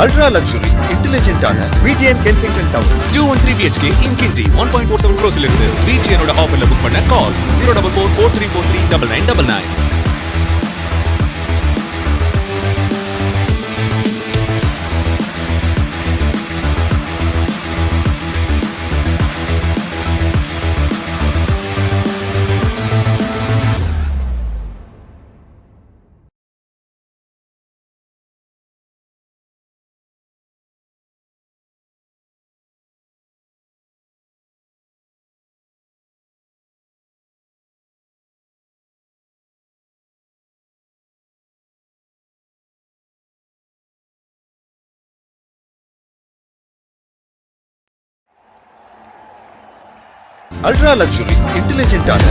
Ultra luxury, intelligent ஆன VGN Kensington Towers 213 BHK in Kinti 1.47 crores இருந்து VGN ஓட ஆஃபர்ல புக் பண்ண கால் 04443439999. Ultra luxury, intelligent ஆன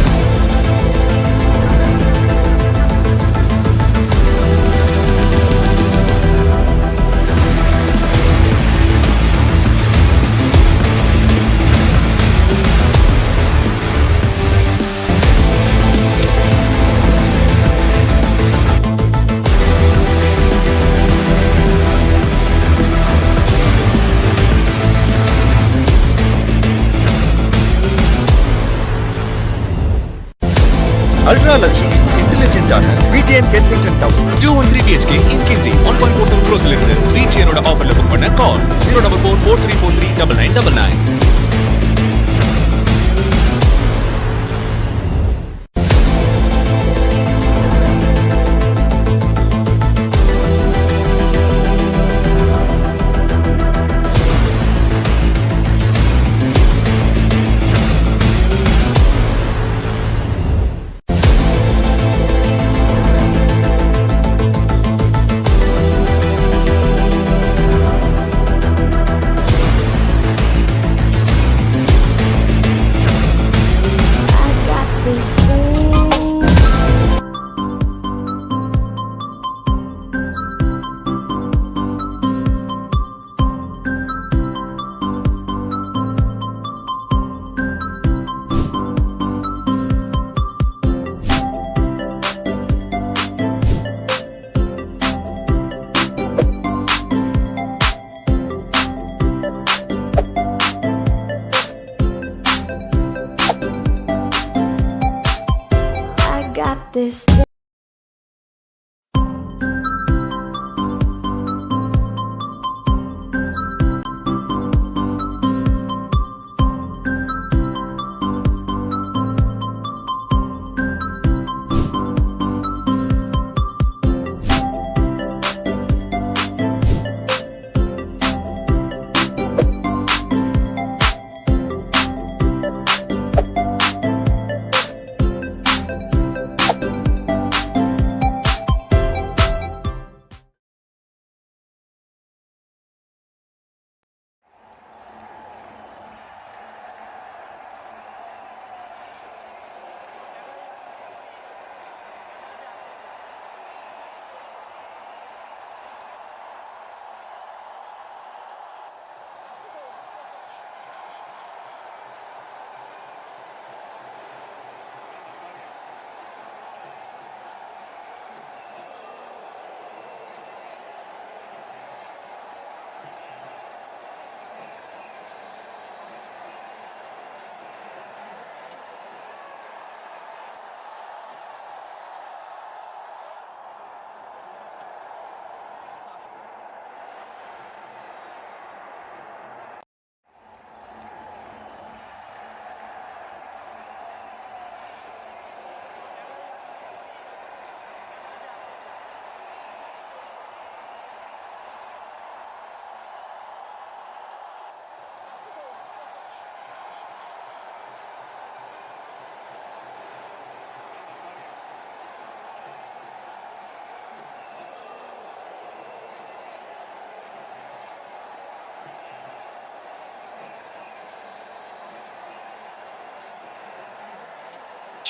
Ultra luxury, intelligent ஆன VGN Kensington Towers 213 BHK in Kinti 1.47 crores இருந்து VGN ஓட ஆஃபர்ல புக் பண்ண கால் 04443439999. This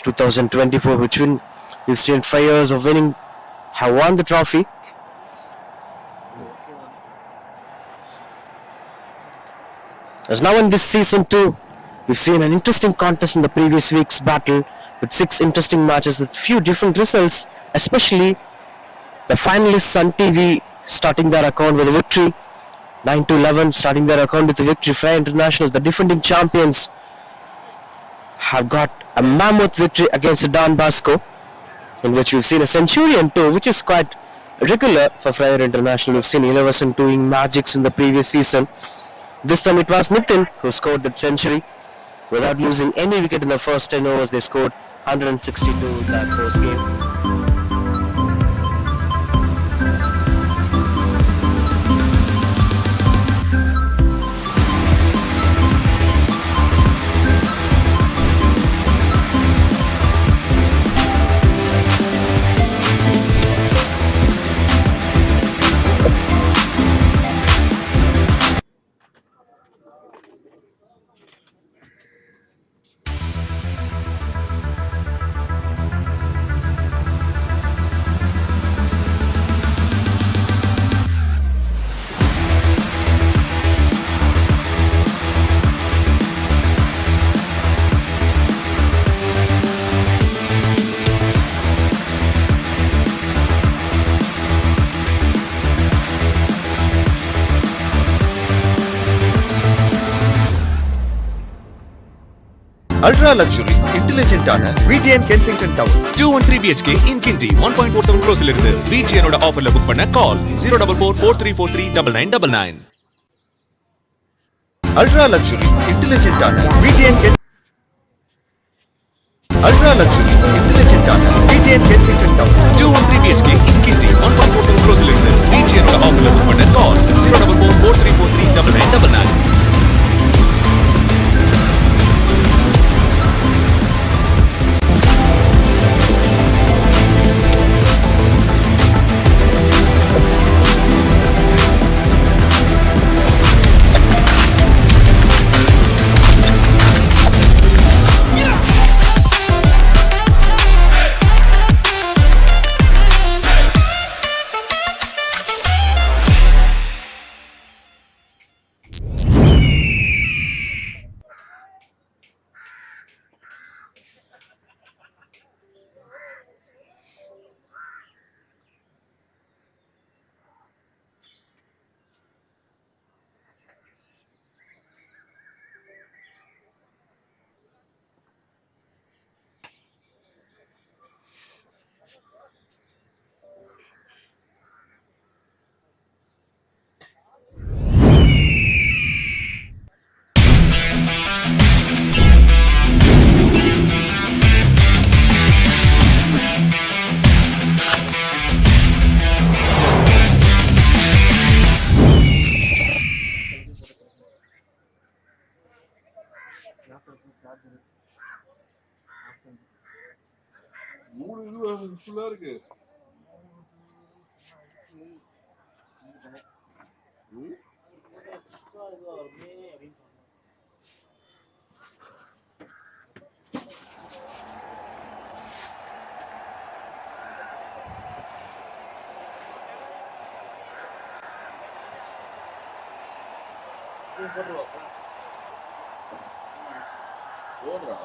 (2024), which we've seen 5 years of winning, have won the trophy. As now in this season too, we've seen an interesting contest in the previous week's battle with 6 interesting matches with few different results, especially the finalists on TV starting their account with a victory 9-11, starting their account with the victory. Fire International, the defending champions, have got a mammoth victory against the Don Bosco, in which we've seen a century and two, which is quite regular for Fryer International. We've seen Elevason doing magics in the previous season. This time it was Nitin who scored that century. Without losing any wicket in the first 10 overs, they scored 162 in that first game. Ultra luxury, intelligent ஆன VGN Kensington Towers. 213 BHK in Kinti 1.47 crores இருந்து VGN ஓட ஆஃபர்ல book பண்ண கால் 04443439999. Ultra luxury, intelligent ஆன VGN Kensington Towers. 213 BHK in Kinti 1.47 crores இருந்து VGN ஓட ஆஃபர்ல book பண்ண கால் 04443439999. ஃபுல்லா இருக்கு. ஓடுறா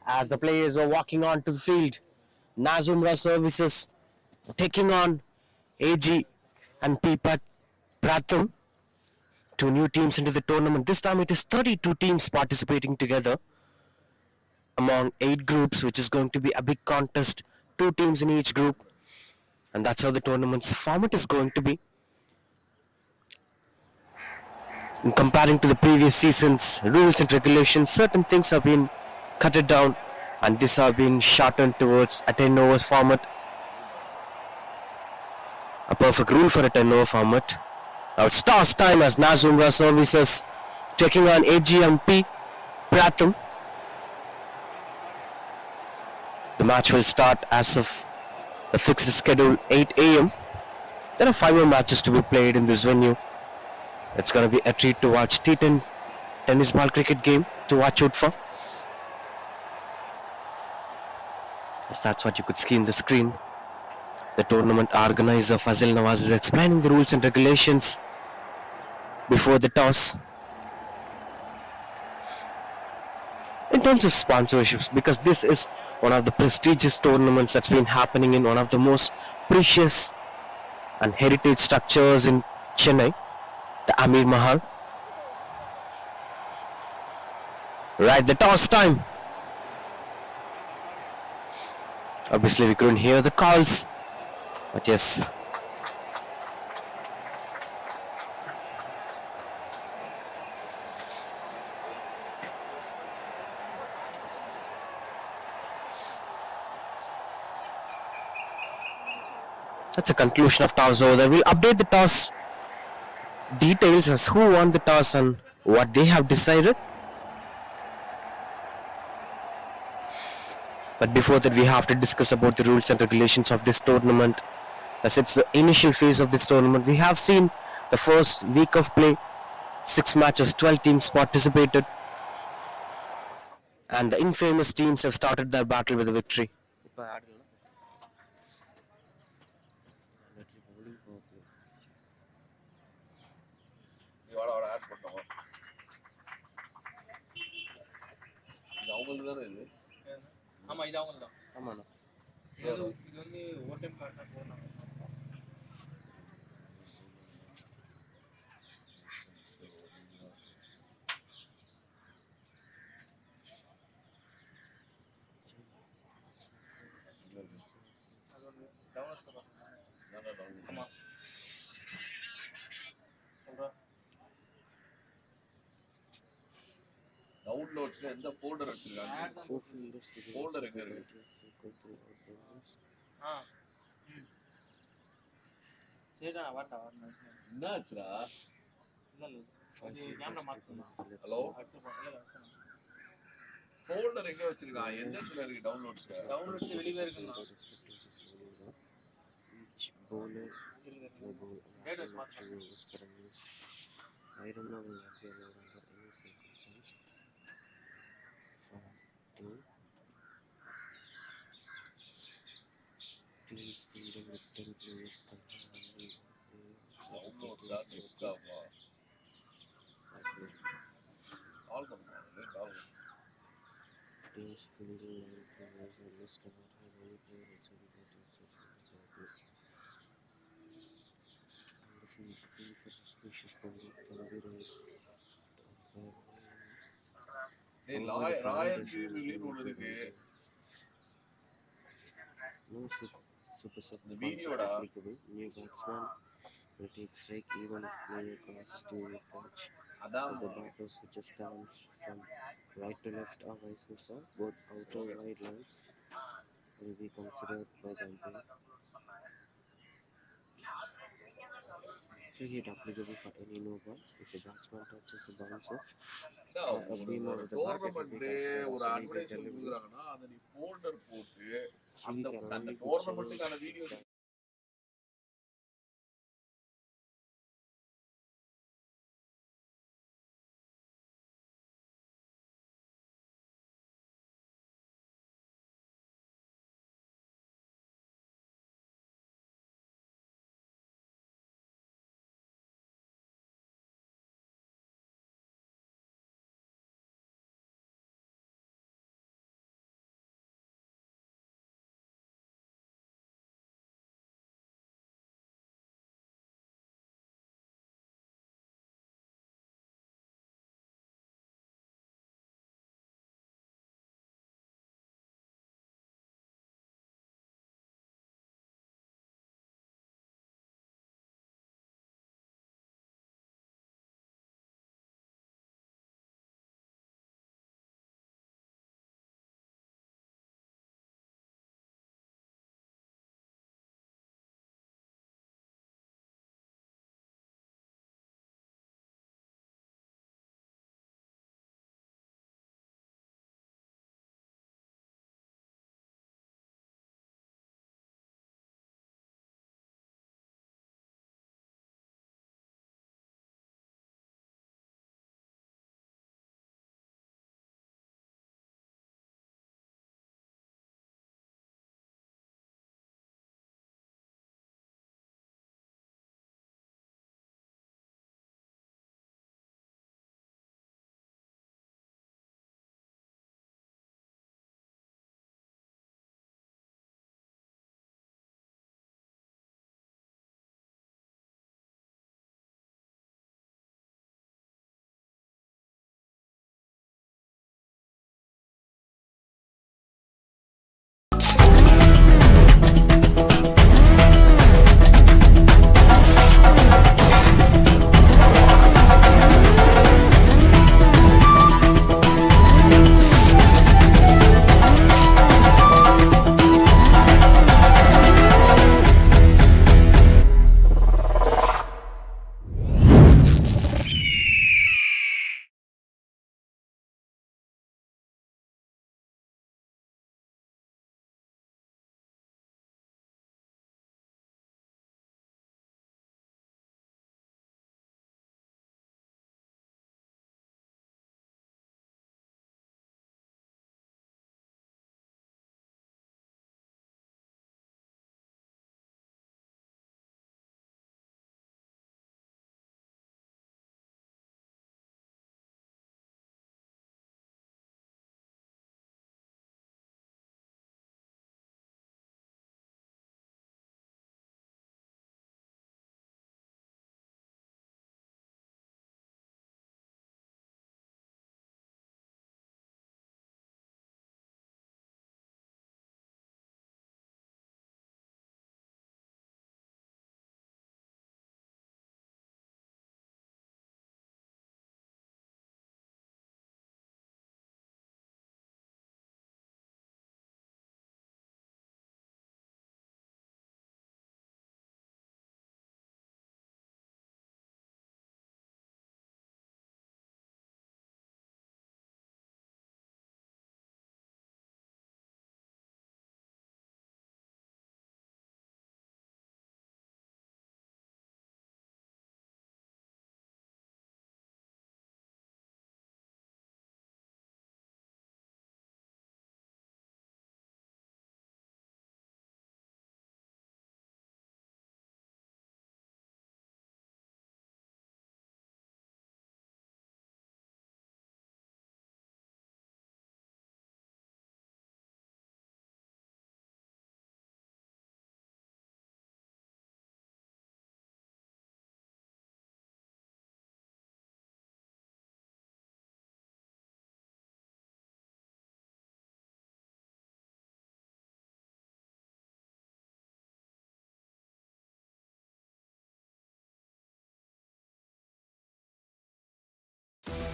as the players were walking onto the field. Naaz Umrah services taking on Ag&P Pratham, two new teams into the tournament. This time it is 32 teams participating together among 8 groups, which is going to be a big contest. 2 teams in each group, and that's how the tournament's format is going to be. In comparing to the previous seasons, rules and regulations, certain things have been cut it down, and this have been shortened towards a 10 overs format. A perfect rule for a 10 over format. Now it's toss time as Naaz Umrah services taking on Ag&P Pratham. The match will start as of the fixed schedule 8 a.m. There are 5 more matches to be played in this venue. It's going to be a treat to watch T10 tennis ball cricket game to watch out for. Yes, that's what you could see in the screen. The tournament organizer Fazil Nawaz is explaining the rules and regulations before the toss. In terms of sponsorships, because this is one of the prestigious tournaments that's been happening in one of the most precious and heritage structures in Chennai, the Amir Mahal. Right, the toss time. Obviously we couldn't hear the calls, but yes. That's a conclusion of toss over there. We'll update the toss details as who won the toss and what they have decided. But before that, we have to discuss about the rules and regulations of this tournament. As it's the initial phase of this tournament, we have seen the first week of play. 6 matches, 12 teams participated. And the infamous teams have started their battle with a victory. வாடா வாடா add பண்ணோம் இது அவங்களுக்கு தானே இது ஆமா இது அவங்க தான். ஆமாண்ணா. இது வந்து ஓவர் டைம் கார்டா போறாங்க. ஆமா சொல்றா டவுன்லோட்ஸ்ல எந்த ஃபோல்டர் வச்சிருக்காங்க ஃபோல்டர் எங்க இருக்கு சரிடா வாடா என்னாச்சுடா இல்ல அது கேமரா மாத்தணும். ஹலோ அடுத்து இல்ல ஃபோல்டர் எங்க வச்சிருக்காங்க எந்த இடத்துல இருக்கு டவுன்லோட்ஸ்ல வெளியே இருக்குன்னா Bowler, டேட் வச்சு மாத்தணும். I don't know if they are under any circumstance. For two teams fielding with 10 players downloads are டெஸ்க்டாப்பா கால் பண்ணுவாங்க call teams fielding 9 players or less cannot have any player outside the teams of the and the field for suspicious conduct can be raised. ஏய் Royal ஃபீல்ட்லின்னு ஒன்னு இருக்கு No super sub இந்த வீடியோடா applicable. New batsman will take strike even if player crosses to catch. அதான் So the batter switches stance from right to left or vice versa. Both outer wide lines will be considered by the umpire. Free hit applicable for any no ball if the batsman touches the bouncer. ஒரு tournament ஒரு advertisement கொடுக்குறாங்கன்னா அதை நீ folder போட்டு அந்த டோர்னமெண்ட்டுக்கான video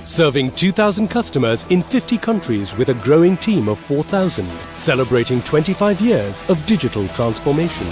Serving 2,000 customers in 50 countries with a growing team of 4,000. Celebrating 25 years of digital transformation.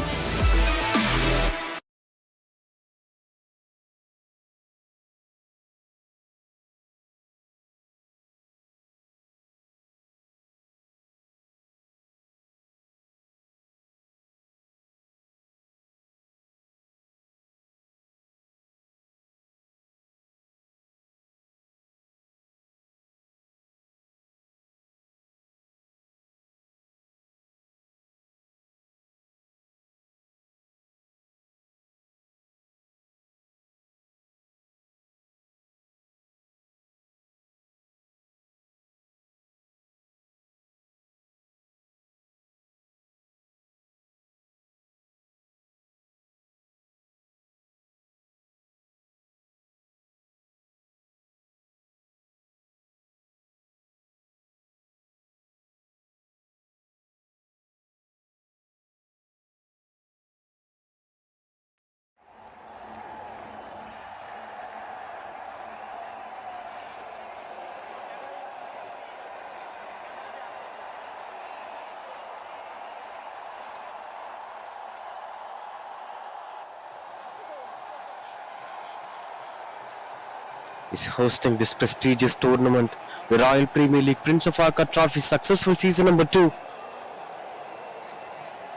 Is hosting this prestigious tournament, the Royal Premier League Prince of Arcot Trophy successful season number 2.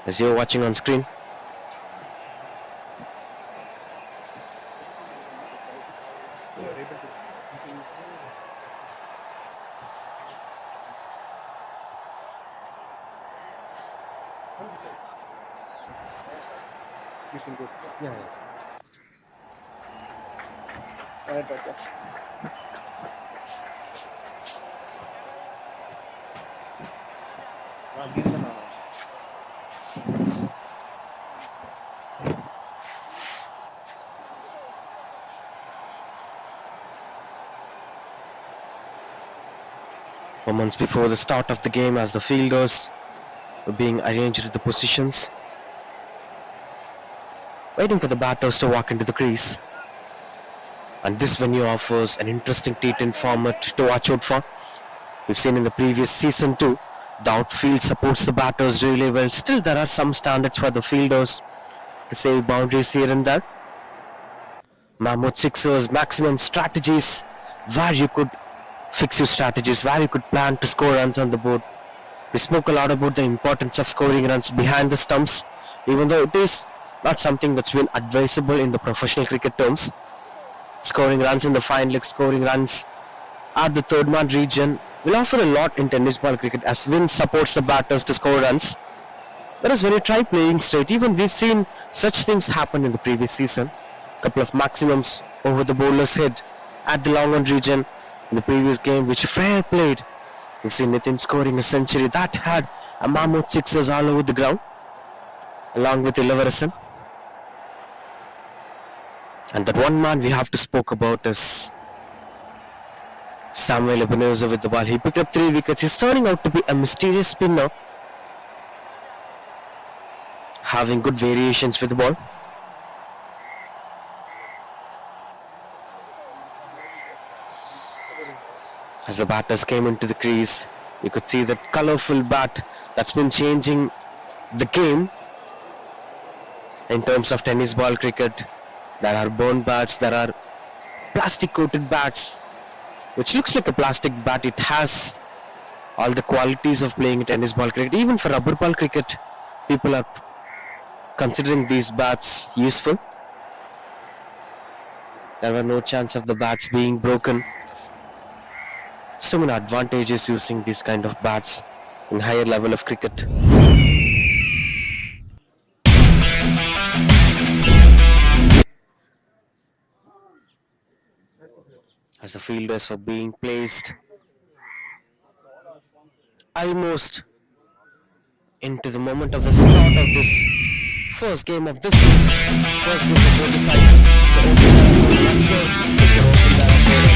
As you're watching on screen. Moments before the start of the game, as the fielders were being arranged at the positions, waiting for the batters to walk into the crease. And this venue offers an interesting T10 format to watch out for. We've seen in the previous season too, the outfield supports the batters really well. Still, there are some standards for the fielders to save boundaries here and there. Mammoth sixers, maximum strategies, where you could fix your strategies, where you could plan to score runs on the board. We spoke a lot about the importance of scoring runs behind the stumps, even though it is not something that's been advisable in the professional cricket terms. Scoring runs in the fine leg, scoring runs at the third man region will offer a lot in tennis ball cricket, as wind supports the batters to score runs. Whereas when you try playing straight, even we've seen such things happen in the previous season. Couple of maximums over the bowler's head at the long on region in the previous game, which fair played. We've seen Nitin scoring a century that had a mammoth sixers all over the ground, along with Illavarasan. And that one man we have to spoke about is Samuel Ebenezer with the ball. He picked up 3 wickets. He's turning out to be a mysterious spinner, having good variations with the ball. As the batters came into the crease, you could see that colourful bat that's been changing the game in terms of tennis ball cricket. There are bone bats, there are plastic coated bats, which looks like a plastic bat. It has all the qualities of playing tennis ball cricket. Even for rubber ball cricket, people are considering these bats useful. There were no chance of the bats being broken. So many advantages using these kind of bats in higher level of cricket. As the fielders were being placed almost into the moment of the start of this first game of this week. First game for both the sides. The opener, I'm not sure who's going to open that up there.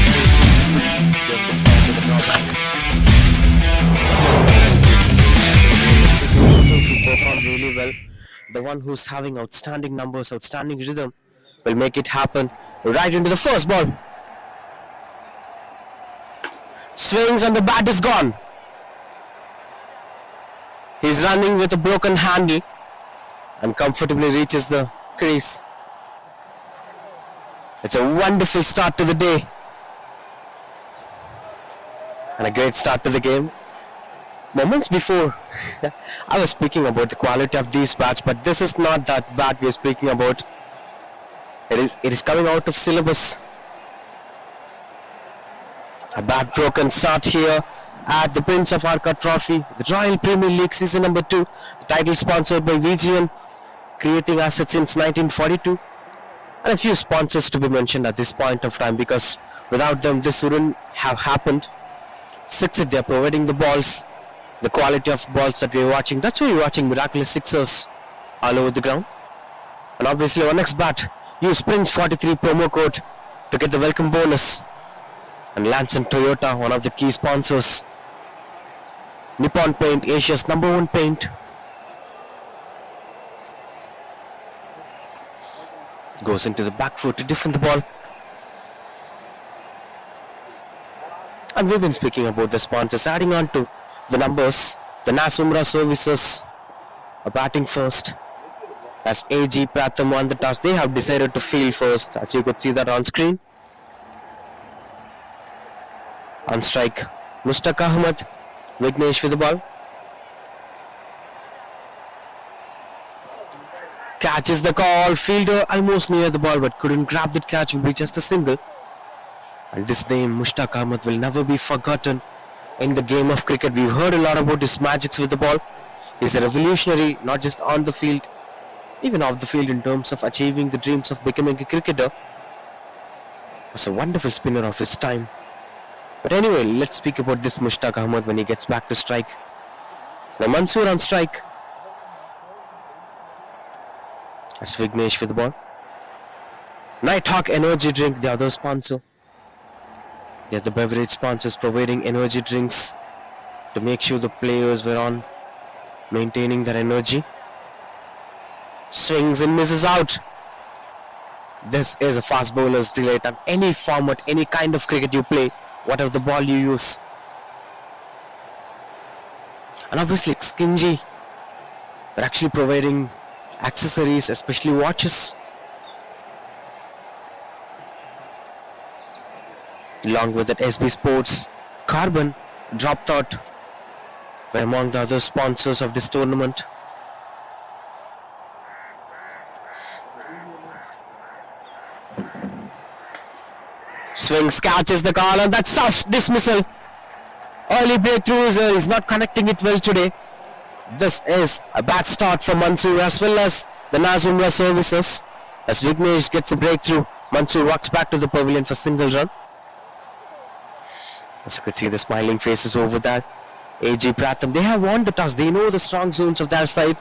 Going to start with the drawback. Who performed really well. The one who's having outstanding numbers, outstanding rhythm, will make it happen right into the first ball. Swings and the bat is gone. He's running with a broken handle and comfortably reaches the crease. It's a wonderful start to the day and a great start to the game. Moments before, I was speaking about the quality of these bats, but this is not that bat we are speaking about. It is coming out of syllabus. A bat broken start here at the Prince of Arcot Trophy, the Royal Premier League season number 2, the title sponsored by VGN, creating assets since 1942, and a few sponsors to be mentioned at this point of time, because without them this wouldn't have happened. Sixer, they are providing the balls, the quality of balls that we are watching. That's why you're watching miraculous sixers all over the ground. And obviously our next bat, use Prince 43 promo code to get the welcome bonus. And Lanson Toyota, one of the key sponsors. Nippon Paint, Asia's #1 paint. Goes into the back foot to defend the ball. And we've been speaking about the sponsors, adding on to the numbers. The Naaz Umrah services are batting first, as Ag&P Pratham won the toss. They have decided to field first, as you could see that on screen. On strike, Mushtaq Ahmed, Vignesh with the ball. Catches the call, fielder almost near the ball but couldn't grab that catch, will be just a single. And this name, Mushtaq Ahmed, will never be forgotten in the game of cricket. We've heard a lot about his magics with the ball. He's a revolutionary, not just on the field, even off the field, in terms of achieving the dreams of becoming a cricketer. Was a wonderful spinner of his time. But anyway, let's speak about this Mushtaq Ahmed when he gets back to strike. Now Mansoor on strike. That's Vignesh with the ball. Nighthawk Energy Drink, the other sponsor. They're the beverage sponsors providing energy drinks to make sure the players were on maintaining their energy. Swings and misses out. This is a fast bowler's delight at any format, any kind of cricket you play, whatever the ball you use. And obviously Skingy, they're actually providing accessories, especially watches. Along with that, SB Sports, Carbon, Drop Thought were among the other sponsors of this tournament. Swings, catches the call, and that's soft dismissal. Early breakthrough, he's not connecting it well today. This is a bad start for Mansoor as well as the Naaz Umrah services. As Vignesh gets a breakthrough, Mansoor walks back to the pavilion for single run. As you could see the smiling faces over there. Ag&P Pratham, they have won the toss. They know the strong zones of their side.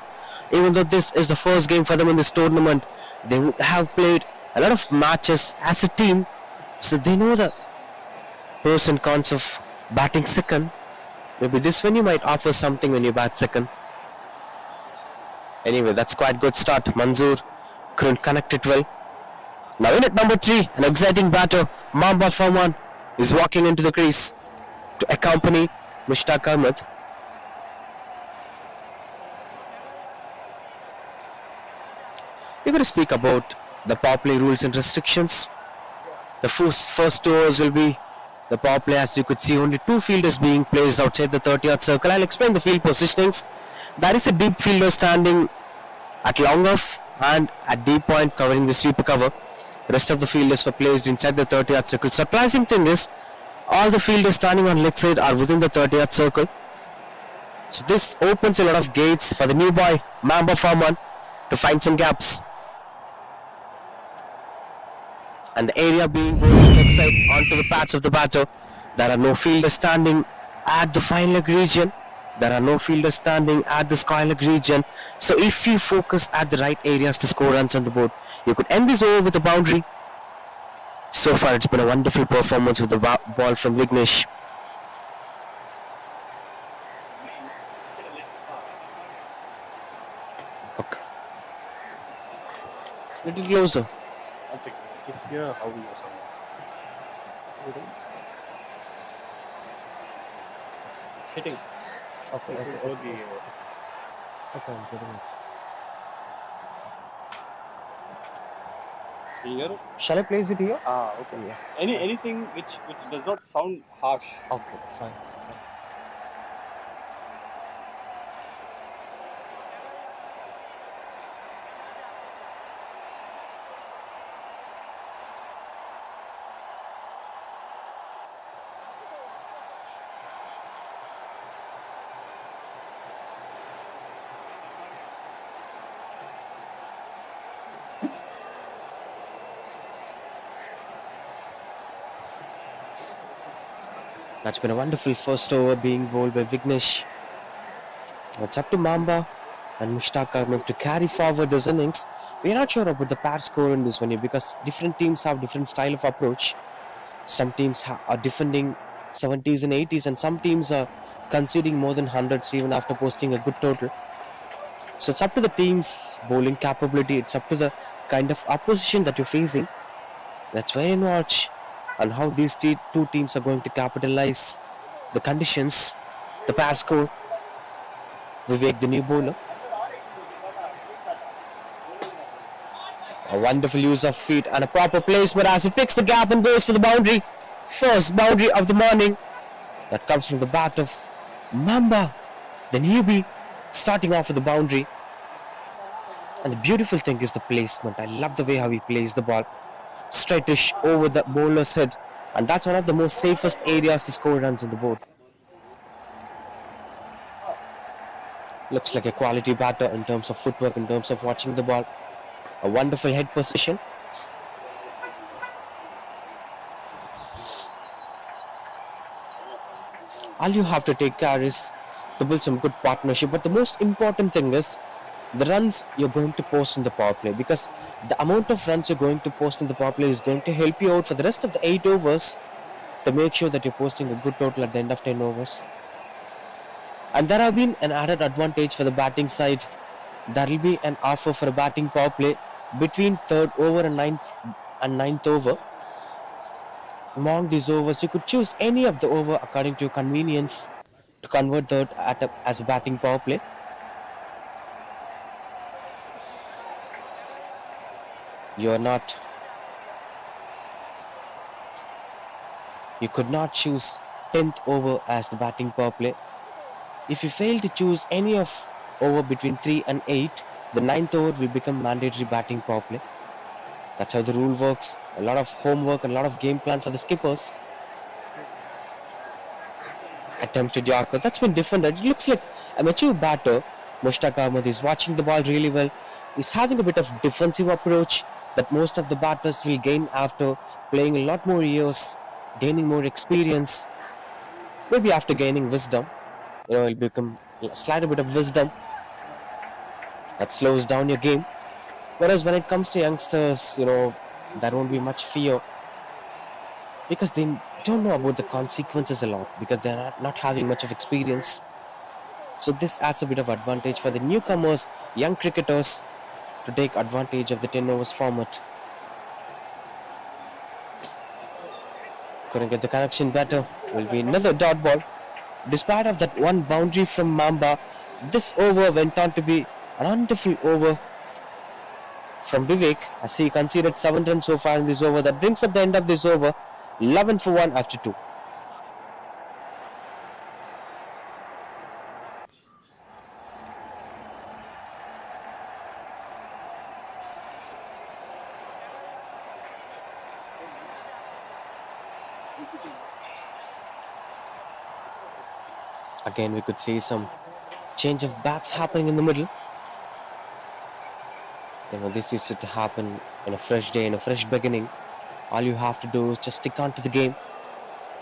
Even though this is the first game for them in this tournament, they have played a lot of matches as a team. So they know the pros and cons of batting second. Maybe this one you might offer something when you bat second. Anyway, that's quite good start. Mansoor couldn't connect it well. Now in at number 3, an exciting batter, Mamba Farman, is walking into the crease to accompany Mushtaq Ahmed. We're going to speak about the power play rules and restrictions. The first 2 overs will be the power play. As you could see, only 2 fielders being placed outside the 30-yard circle. I'll explain the field positionings. There is a deep fielder standing at long off and at deep point covering the sweeper cover. The rest of the fielders were placed inside the 30-yard circle. Surprising thing is, all the fielders standing on leg side are within the 30-yard circle. So this opens a lot of gates for the new boy, Mamba Farman, to find some gaps. And the area being both his leg side onto the pads of the batter. There are no fielders standing at the fine leg region. There are no fielders standing at the square leg region. So if you focus at the right areas to score runs on the board, you could end this over with a boundary. So far it's been a wonderful performance with the ball from Vignesh. Okay. Little closer. Just here, how we are someone. Settings. Okay, It okay, will go okay. Okay, I'm getting it. can you hear it? Shall I place it here? Okay. Yeah. Anything which does not sound harsh. Okay, fine, fine. That's been a wonderful first over being bowled by Vignesh. It's up to Mamba and Mushtaq Ahmed to carry forward this innings. We're not sure about the pair score in this one here because different teams have different style of approach. Some teams are defending 70s and 80s, and some teams are conceding more than hundreds even after posting a good total. So it's up to the team's bowling capability. It's up to the kind of opposition that you're facing. Let's wait and watch on how these two teams are going to capitalize the conditions. The pair score. Vivek, the new bowler. A wonderful use of feet and a proper placement as he picks the gap and goes for the boundary. First boundary of the morning. That comes from the bat of Mamba, the newbie, starting off with the boundary. And the beautiful thing is the placement. I love the way how he plays the ball. Straightish over the bowler's head. And that's one of the most safest areas to score runs on the board. Looks like a quality batter in terms of footwork, in terms of watching the ball. A wonderful head position. All you have to take care is to build some good partnership. But the most important thing is the runs you're going to post in the power play, because the amount of runs you're going to post in the power play is going to help you out for the rest of the 8 overs to make sure that you're posting a good total at the end of 10 overs. And there have been an added advantage for the batting side. There will be an offer for a batting power play between 3rd over and 9th over. Among these overs, you could choose any of the over according to your convenience to convert that as a batting power play. You could not choose 10th over as the batting power play. If you fail to choose any of over between 3 and 8, the 9th over will become mandatory batting power play. That's how the rule works. A lot of homework and a lot of game plan for the skippers. Attempted Arcot. That's been different. It looks like a mature batter. Mushtaq Ahmed is watching the ball really well. He's having a bit of defensive approach that most of the batters will gain after playing a lot more years, gaining more experience. Maybe after gaining wisdom, it'll become a slight bit of wisdom that slows down your game. Whereas when it comes to youngsters, there won't be much fear because they don't know about the consequences a lot because they're not having much of experience. So this adds a bit of advantage for the newcomers, young cricketers, to take advantage of the 10 overs format. Couldn't get the connection better. Will be another dot ball. Despite of that one boundary from Mamba, this over went on to be an wonderful over from Vivek as he conceded 7 runs so far in this over. That brings up the end of this over, 11 for 1 after 2. Again, we could see some change of bats happening in the middle. This is to happen in a fresh day, in a fresh beginning. All you have to do is just stick on to the game.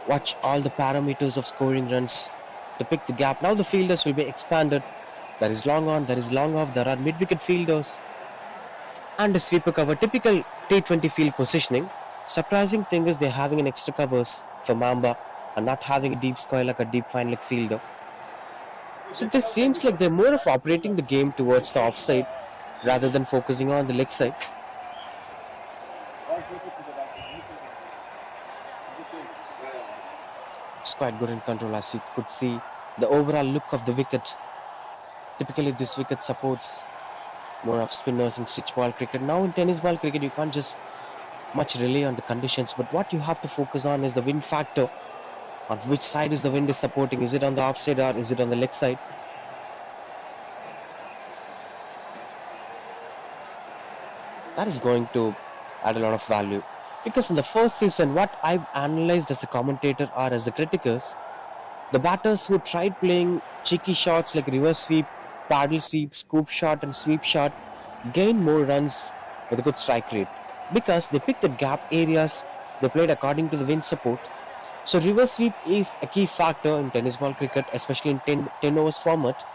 Watch all the parameters of scoring runs to pick the gap. Now the fielders will be expanded. There is long on, there is long off, there are mid-wicket fielders and a sweeper cover. Typical T20 field positioning. Surprising thing is they're having an extra covers for Mamba and not having a deep square like a deep fine leg fielder. So this seems like they're more of operating the game towards the offside rather than focusing on the leg side. It's quite good in control as you could see. the overall look of the wicket. Typically, this wicket supports more of spinners in stitch ball cricket. Now in tennis ball cricket, you can't just much rely on the conditions, but what you have to focus on is the wind factor. On which side is the wind is supporting? Is it on the offside or is it on the leg side? That is going to add a lot of value. Because in the first season, what I've analyzed as a commentator or as a critic is the batters who tried playing cheeky shots like reverse sweep, paddle sweep, scoop shot and sweep shot gained more runs with a good strike rate. Because they picked the gap areas, they played according to the wind support. So reverse sweep is a key factor in tennis ball cricket, especially in 10 overs format.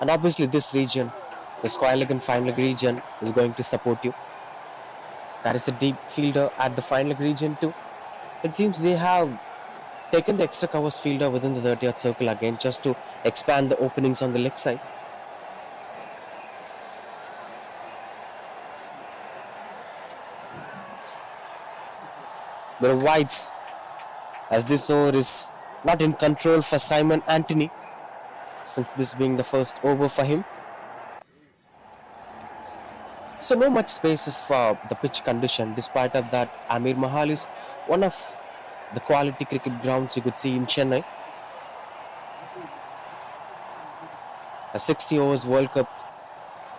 And obviously this region, the square leg and fine leg region, is going to support you. That is a deep fielder at the fine leg region too. It seems they have taken the extra covers fielder within the 30-yard circle again just to expand the openings on the leg side. There are wides as this over is not in control for Simon Anthony, since this being the first over for him. So no much spaces for the pitch condition. Despite of that, Amir Mahal is one of the quality cricket grounds you could see in Chennai. A 60 overs World Cup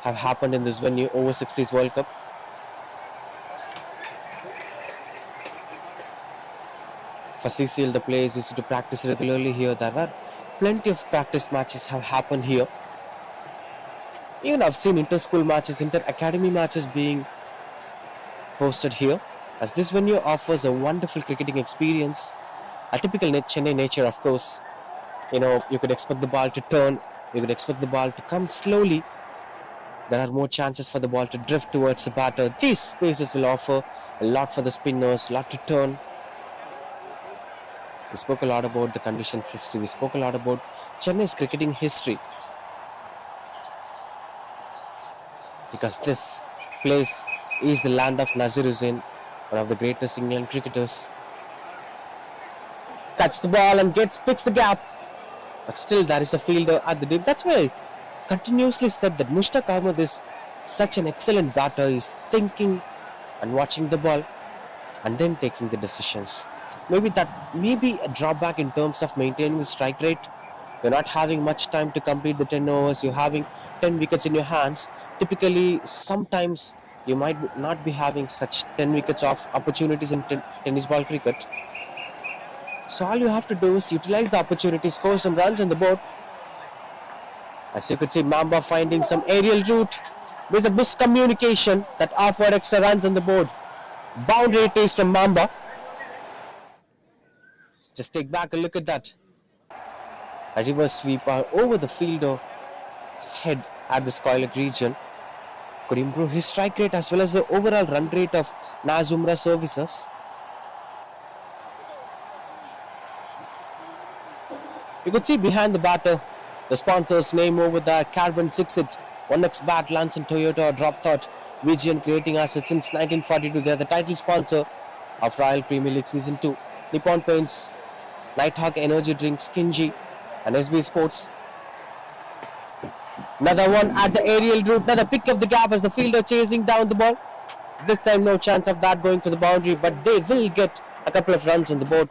have happened in this venue, over 60s World Cup. For CCL, the players used to practice regularly here. There were plenty of practice matches have happened here. Even I've seen inter-school matches, inter-academy matches being hosted here, as this venue offers a wonderful cricketing experience. A typical Chennai nature, of course. You know, you could expect the ball to turn, you could expect the ball to come slowly. There are more chances for the ball to drift towards the batter. These spaces will offer a lot for the spinners, a lot to turn. We spoke a lot about the conditions history. We spoke a lot about Chennai's cricketing history. Because this place is the land of Nazra, one of the greatest England cricketers. Cuts the ball and picks the gap. But still there is a fielder at the deep. That's why I continuously said that Mushtaq Ahmed is such an excellent batter. He's thinking and watching the ball and then taking the decisions. Maybe that may be a drawback in terms of maintaining the strike rate. You're not having much time to complete the 10 overs. You're having 10 wickets in your hands. Typically, sometimes you might not be having such 10 wickets of opportunities in tennis ball cricket. So all you have to do is utilize the opportunity, score some runs on the board. As you could see, Mamba finding some aerial route. There's a miscommunication that offered extra runs on the board. Boundary it is from Mamba. Just take back a look at that. A reverse sweep over the fielder's head at the square leg region could improve his strike rate as well as the overall run rate of Naaz Umrah services. You could see behind the batter the sponsor's name over there, Carbon 6-It, 1x Bat, Lance and Toyota, Drop Thought, VGN Creating Assets since 1942. They are the title sponsor of Royal Premier League Season 2. Nippon Paints, Nighthawk Energy Drinks, Kinji and SB Sports. Another one at the aerial route, another pick of the gap as the fielder chasing down the ball. This time no chance of that going for the boundary, but they will get a couple of runs on the board.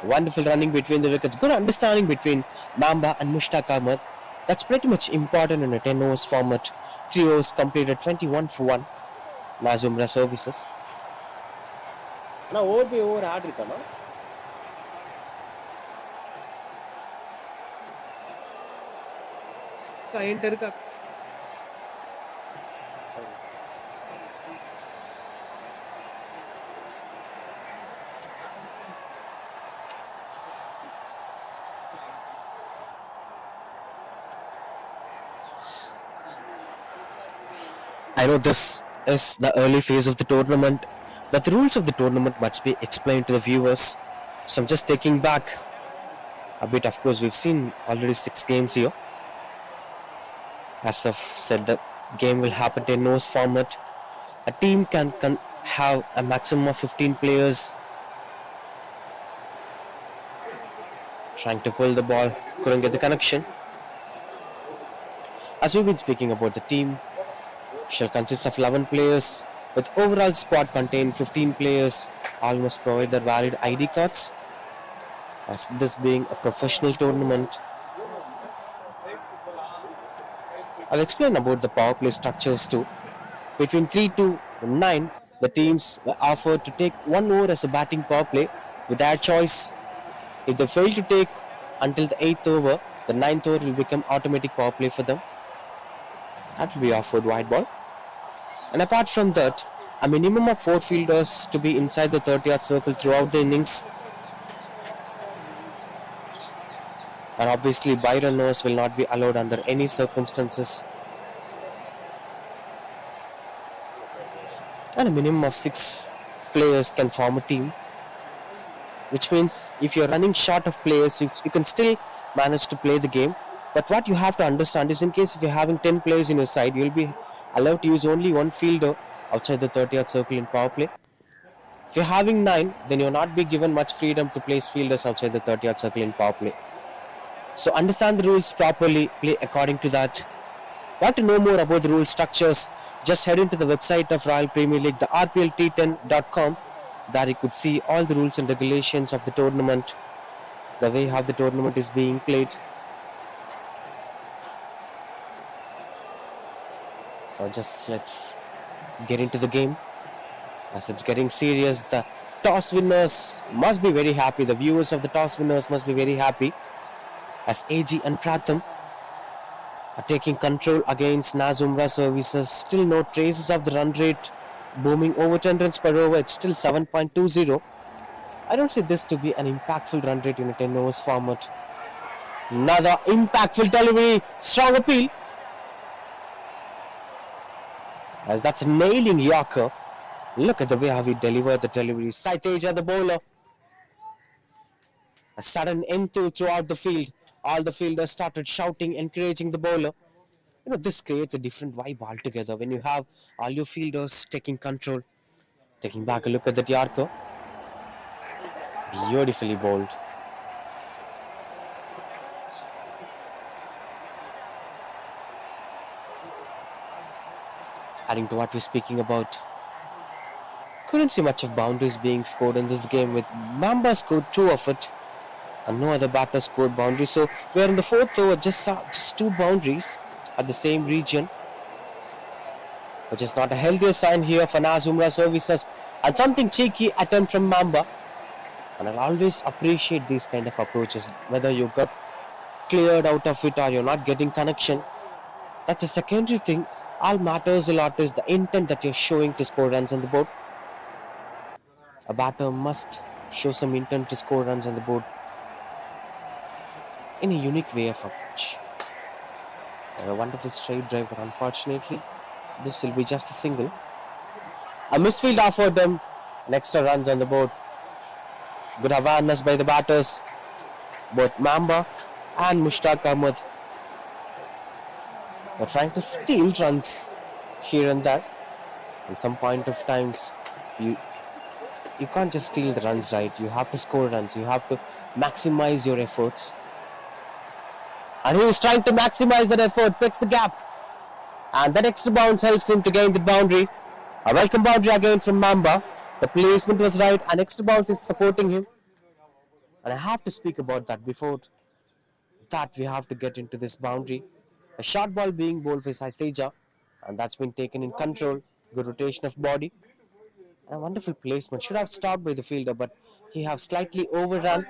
Wonderful running between the wickets, good understanding between Mamba and Mushtaq Ahmed. That's pretty much important in a 10 overs format. 3 overs completed, 21 for 1. Naaz Umrah services. Now over add irukana. Enter irukka. I know this is the early phase of the tournament, but the rules of the tournament must be explained to the viewers. So I'm just taking back a bit. Of course, we've seen already 6 games here. As I've said, the game will happen in nose format. A team can have a maximum of 15 players trying to pull the ball, couldn't get the connection. As we've been speaking about, the team shall consist of 11 players with overall squad contain 15 players. All must provide their valid ID cards, as this being a professional tournament. I'll explain about the power play structures too. Between 3 to 9, the teams were offered to take 1 over as a batting power play with their choice. If they fail to take until the 8th over, the 9th over will become automatic power play for them. That will be offered wide ball. And apart from that, a minimum of 4 fielders to be inside the 30-yard circle throughout the innings. And obviously, bye runners will not be allowed under any circumstances. And a minimum of 6 players can form a team, which means if you're running short of players, you can still manage to play the game. But what you have to understand is, in case if you're having 10 players in your side, you'll be allowed to use only 1 fielder outside the 30-yard circle in power play. If you're having 9, then you'll not be given much freedom to place fielders outside the 30-yard circle in power play. So understand the rules properly, play according to that. Want to know more about the rule structures? Just head into the website of Royal Premier League, the rplt10.com. There you could see all the rules and regulations of the tournament, the way how the tournament is being played. Now just let's get into the game, as it's getting serious. The toss winners must be very happy. The viewers of the toss winners must be very happy, as Ag&P Pratham are taking control against Naaz Umrah services. Still no traces of the run rate booming over 10 runs per over. It's still 7.20. I don't see this to be an impactful run rate in a 10 overs format. Another impactful delivery, strong appeal, as that's a nailing Yorker. Look at the way how he delivered the delivery. Saiteja, the bowler. A sudden enthusiasm throughout the field. All the fielders started shouting, encouraging the bowler. This creates a different vibe altogether when you have all your fielders taking control. Taking back a look at that Yorker. Beautifully bowled. Adding to what we're speaking about, couldn't see much of boundaries being scored in this game, with Mamba scored 2 of it and no other batter scored boundaries. So we're in the 4th over, just 2 boundaries at the same region, which is not a healthier sign here for Naaz Umrah services. And something cheeky attempt from Mamba. And I'll always appreciate these kind of approaches, whether you got cleared out of it or you're not getting connection. That's a secondary thing. All matters a lot is the intent that you're showing to score runs on the board. A batter must show some intent to score runs on the board in a unique way of approach. A wonderful straight drive, but unfortunately, this will be just a single. A misfield offered them an extra runs on the board. Good awareness by the batters, both Mamba and Mushtaq Ahmed. They're trying to steal runs here and there. At some point of times, you can't just steal the runs, right? You have to score runs. You have to maximize your efforts. And he is trying to maximize that effort, picks the gap. And that extra bounce helps him to gain the boundary. A welcome boundary again from Mamba. The placement was right, and extra bounce is supporting him. And I have to speak about that. Before that, we have to get into this boundary. A short ball being bowled by Saiteja, and that's been taken in control. Good rotation of body. And a wonderful placement. Should have stopped by the fielder, but he have slightly overrun.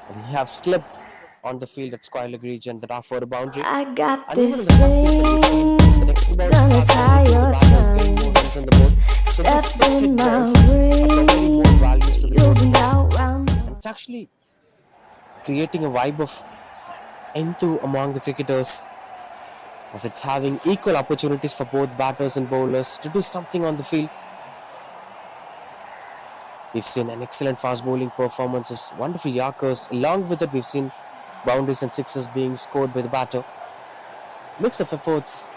And he have slipped on the field at square leg region that offered a boundary. I got And this even in the last season, we've seen the next ball gonna tie the your batters getting more runs on the board. So this Step 6 hit in my balls are providing more values to the You'll tournament. be out round. And it's actually creating a vibe of enthu among the cricketers, as it's having equal opportunities for both batters and bowlers to do something on the field. We've seen an excellent fast bowling performances, wonderful Yorkers. Along with it, we've seen boundaries and sixes being scored by the batter. Mix of efforts.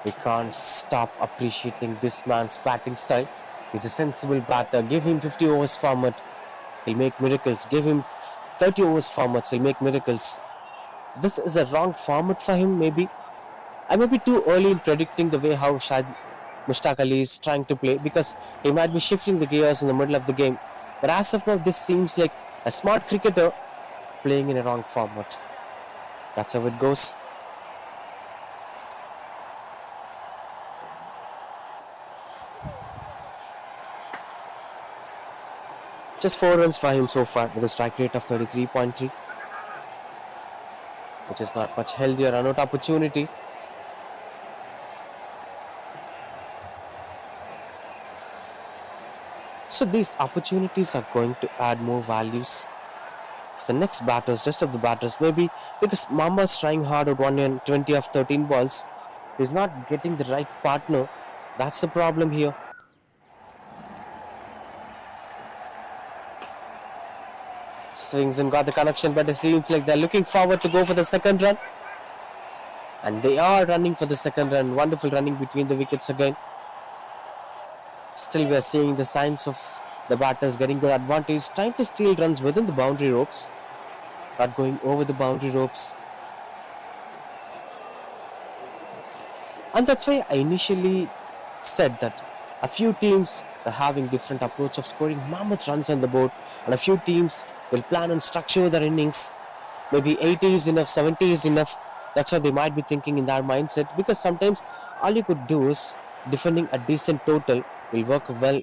We can't stop appreciating this man's batting style. He's a sensible batter. Give him 50 overs format, he'll make miracles. Give him 30 overs formats, he'll make miracles. This is a wrong format for him, maybe. I may be too early in predicting the way how Shahid Mushtaq Ali is trying to play, because he might be shifting the gears in the middle of the game. But as of now, this seems like a smart cricketer playing in a wrong format. That's how it goes. Just 4 runs for him so far with a strike rate of 33.3, which is not much healthier run out opportunity. So these opportunities are going to add more values for the next batters, rest of the batters, maybe because Mama's trying hard at 120 of 13 balls. He's not getting the right partner. That's the problem here. Swings and got the connection, but it seems like they're looking forward to go for the second run. And they are running for the second run. Wonderful running between the wickets again. Still we are seeing the signs of the batters getting good advantage, trying to steal runs within the boundary ropes, not going over the boundary ropes. And that's why I initially said that a few teams are having different approach of scoring mammoth runs on the board, and a few teams will plan and structure their innings. Maybe 80 is enough, 70 is enough. That's what they might be thinking in their mindset, because sometimes all you could do is defending a decent total will work well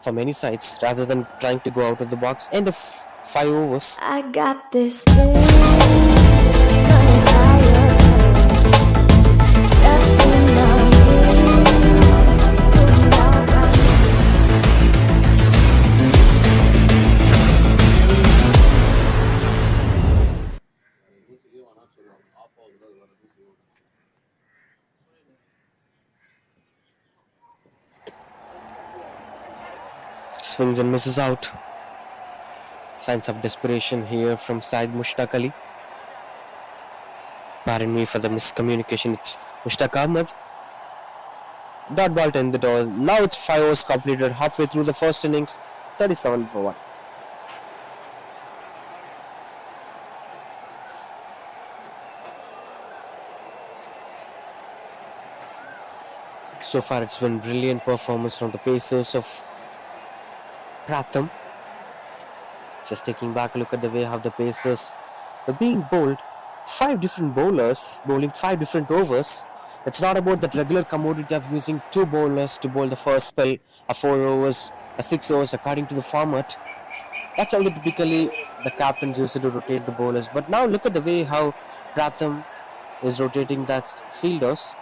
for many sides rather than trying to go out of the box. End of 5 overs. I got this thing. Gonna tie your tongue. Stepping on me. Putting out my Swings and misses out. Signs of desperation here from Syed Mushtaq Ali. Pardon me for the miscommunication. It's Mushtaq Ahmed. Dot ball to end the door. Now it's 5 overs completed, halfway through the first innings. 37 for 1. So far it's been brilliant performance from the pacers of Pratham. Just taking back a look at the way how the pacers were being bowled. 5 different bowlers bowling 5 different overs. It's not about that regular commodity of using 2 bowlers to bowl the first spell, a 4 overs, a 6 overs according to the format. That's how typically the captains used to rotate the bowlers. But now look at the way how Pratham is rotating that fielders.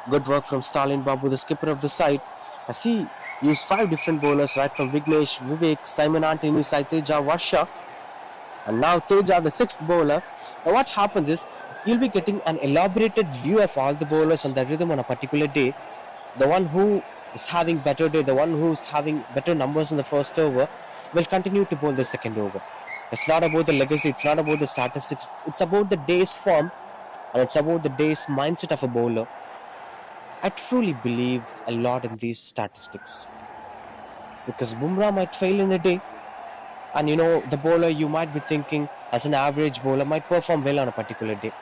Good work from Stalin Babu, the skipper of the side, as he used 5 different bowlers, right from Vignesh, Vivek, Simon Antony, Sai Teja, Varsha, and now Teja, the 6th bowler. Now what happens is, you'll be getting an elaborated view of all the bowlers and their rhythm on a particular day. The one who is having better day, the one who is having better numbers in the first over, will continue to bowl the second over. It's not about the legacy, it's not about the statistics, it's about the day's form, and it's about the day's mindset of a bowler. I truly believe a lot in these statistics, because Bumrah might fail in a day, and the bowler you might be thinking as an average bowler might perform well on a particular day.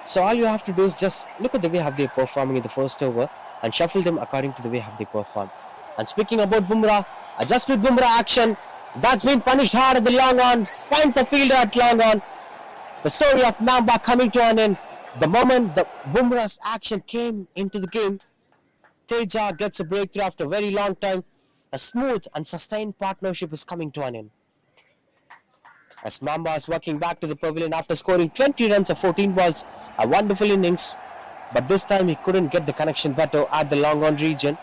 So all you have to do is just look at the way how they're performing in the first over and shuffle them according to the way how they perform. And speaking about Bumrah, a Jasprit Bumrah action that's been punished hard at the long on, finds a fielder at long on. The story of Mamba coming to an end. The moment the Bumrah's action came into the game, Teja gets a breakthrough after a very long time. A smooth and sustained partnership is coming to an end, as Mamba is walking back to the pavilion after scoring 20 runs of 14 balls. A wonderful innings, but this time he couldn't get the connection better at the long on region.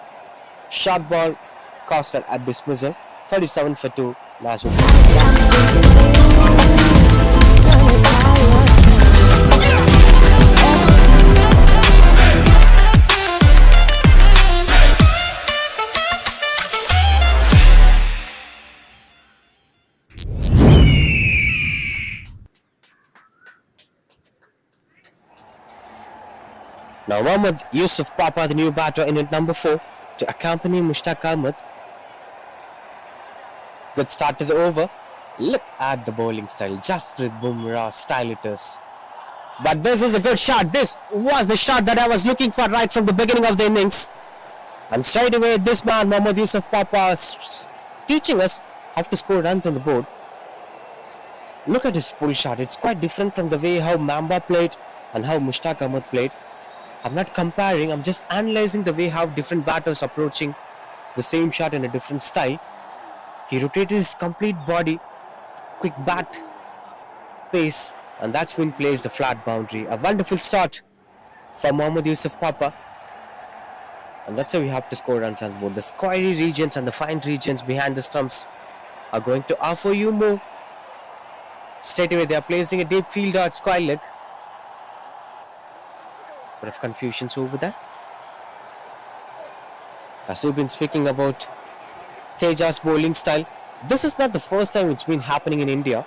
Short ball costed at dismissal. 37 for 2. Naaz Umrah. Now Mohammad Yusuf Papa, the new batter in at number 4 to accompany Mushtaq Ahmed. Good start to the over. Look at the bowling style. Jasprit Bumrah style it is. But this is a good shot. This was the shot that I was looking for right from the beginning of the innings. And straight away this man Mohammad Yusuf Papa is teaching us how to score runs on the board. Look at his pull shot. It's quite different from the way how Mamba played and how Mushtaq Ahmed played. I'm not comparing, I'm just analysing the way how different batters approaching the same shot in a different style. He rotated his complete body, quick bat, pace, and that's been placed a flat boundary. A wonderful start for Mohammad Yusuf Papa. And that's how we have to score runs on board. The squirey regions and the fine regions behind the stumps are going to offer you more. Straight away they are placing a deep fielder at square leg. Bit of confusions over there. As we've been speaking about Teja's bowling style, this is not the first time it's been happening in India.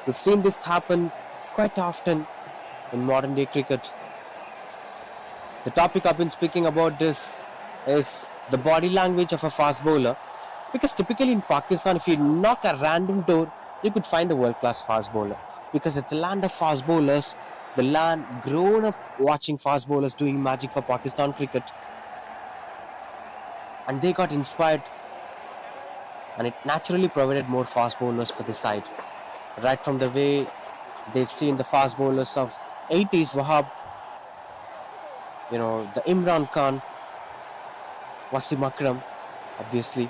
We've seen this happen quite often in modern day cricket. The topic I've been speaking about this is the body language of a fast bowler, because typically in Pakistan, if you knock a random door, you could find a world-class fast bowler, because it's a land of fast bowlers, the land grown up watching fast bowlers doing magic for Pakistan cricket, and they got inspired, and it naturally provided more fast bowlers for the side. Right from the way they've seen the fast bowlers of 80s, Wahab, the Imran Khan, Wasim Akram, obviously,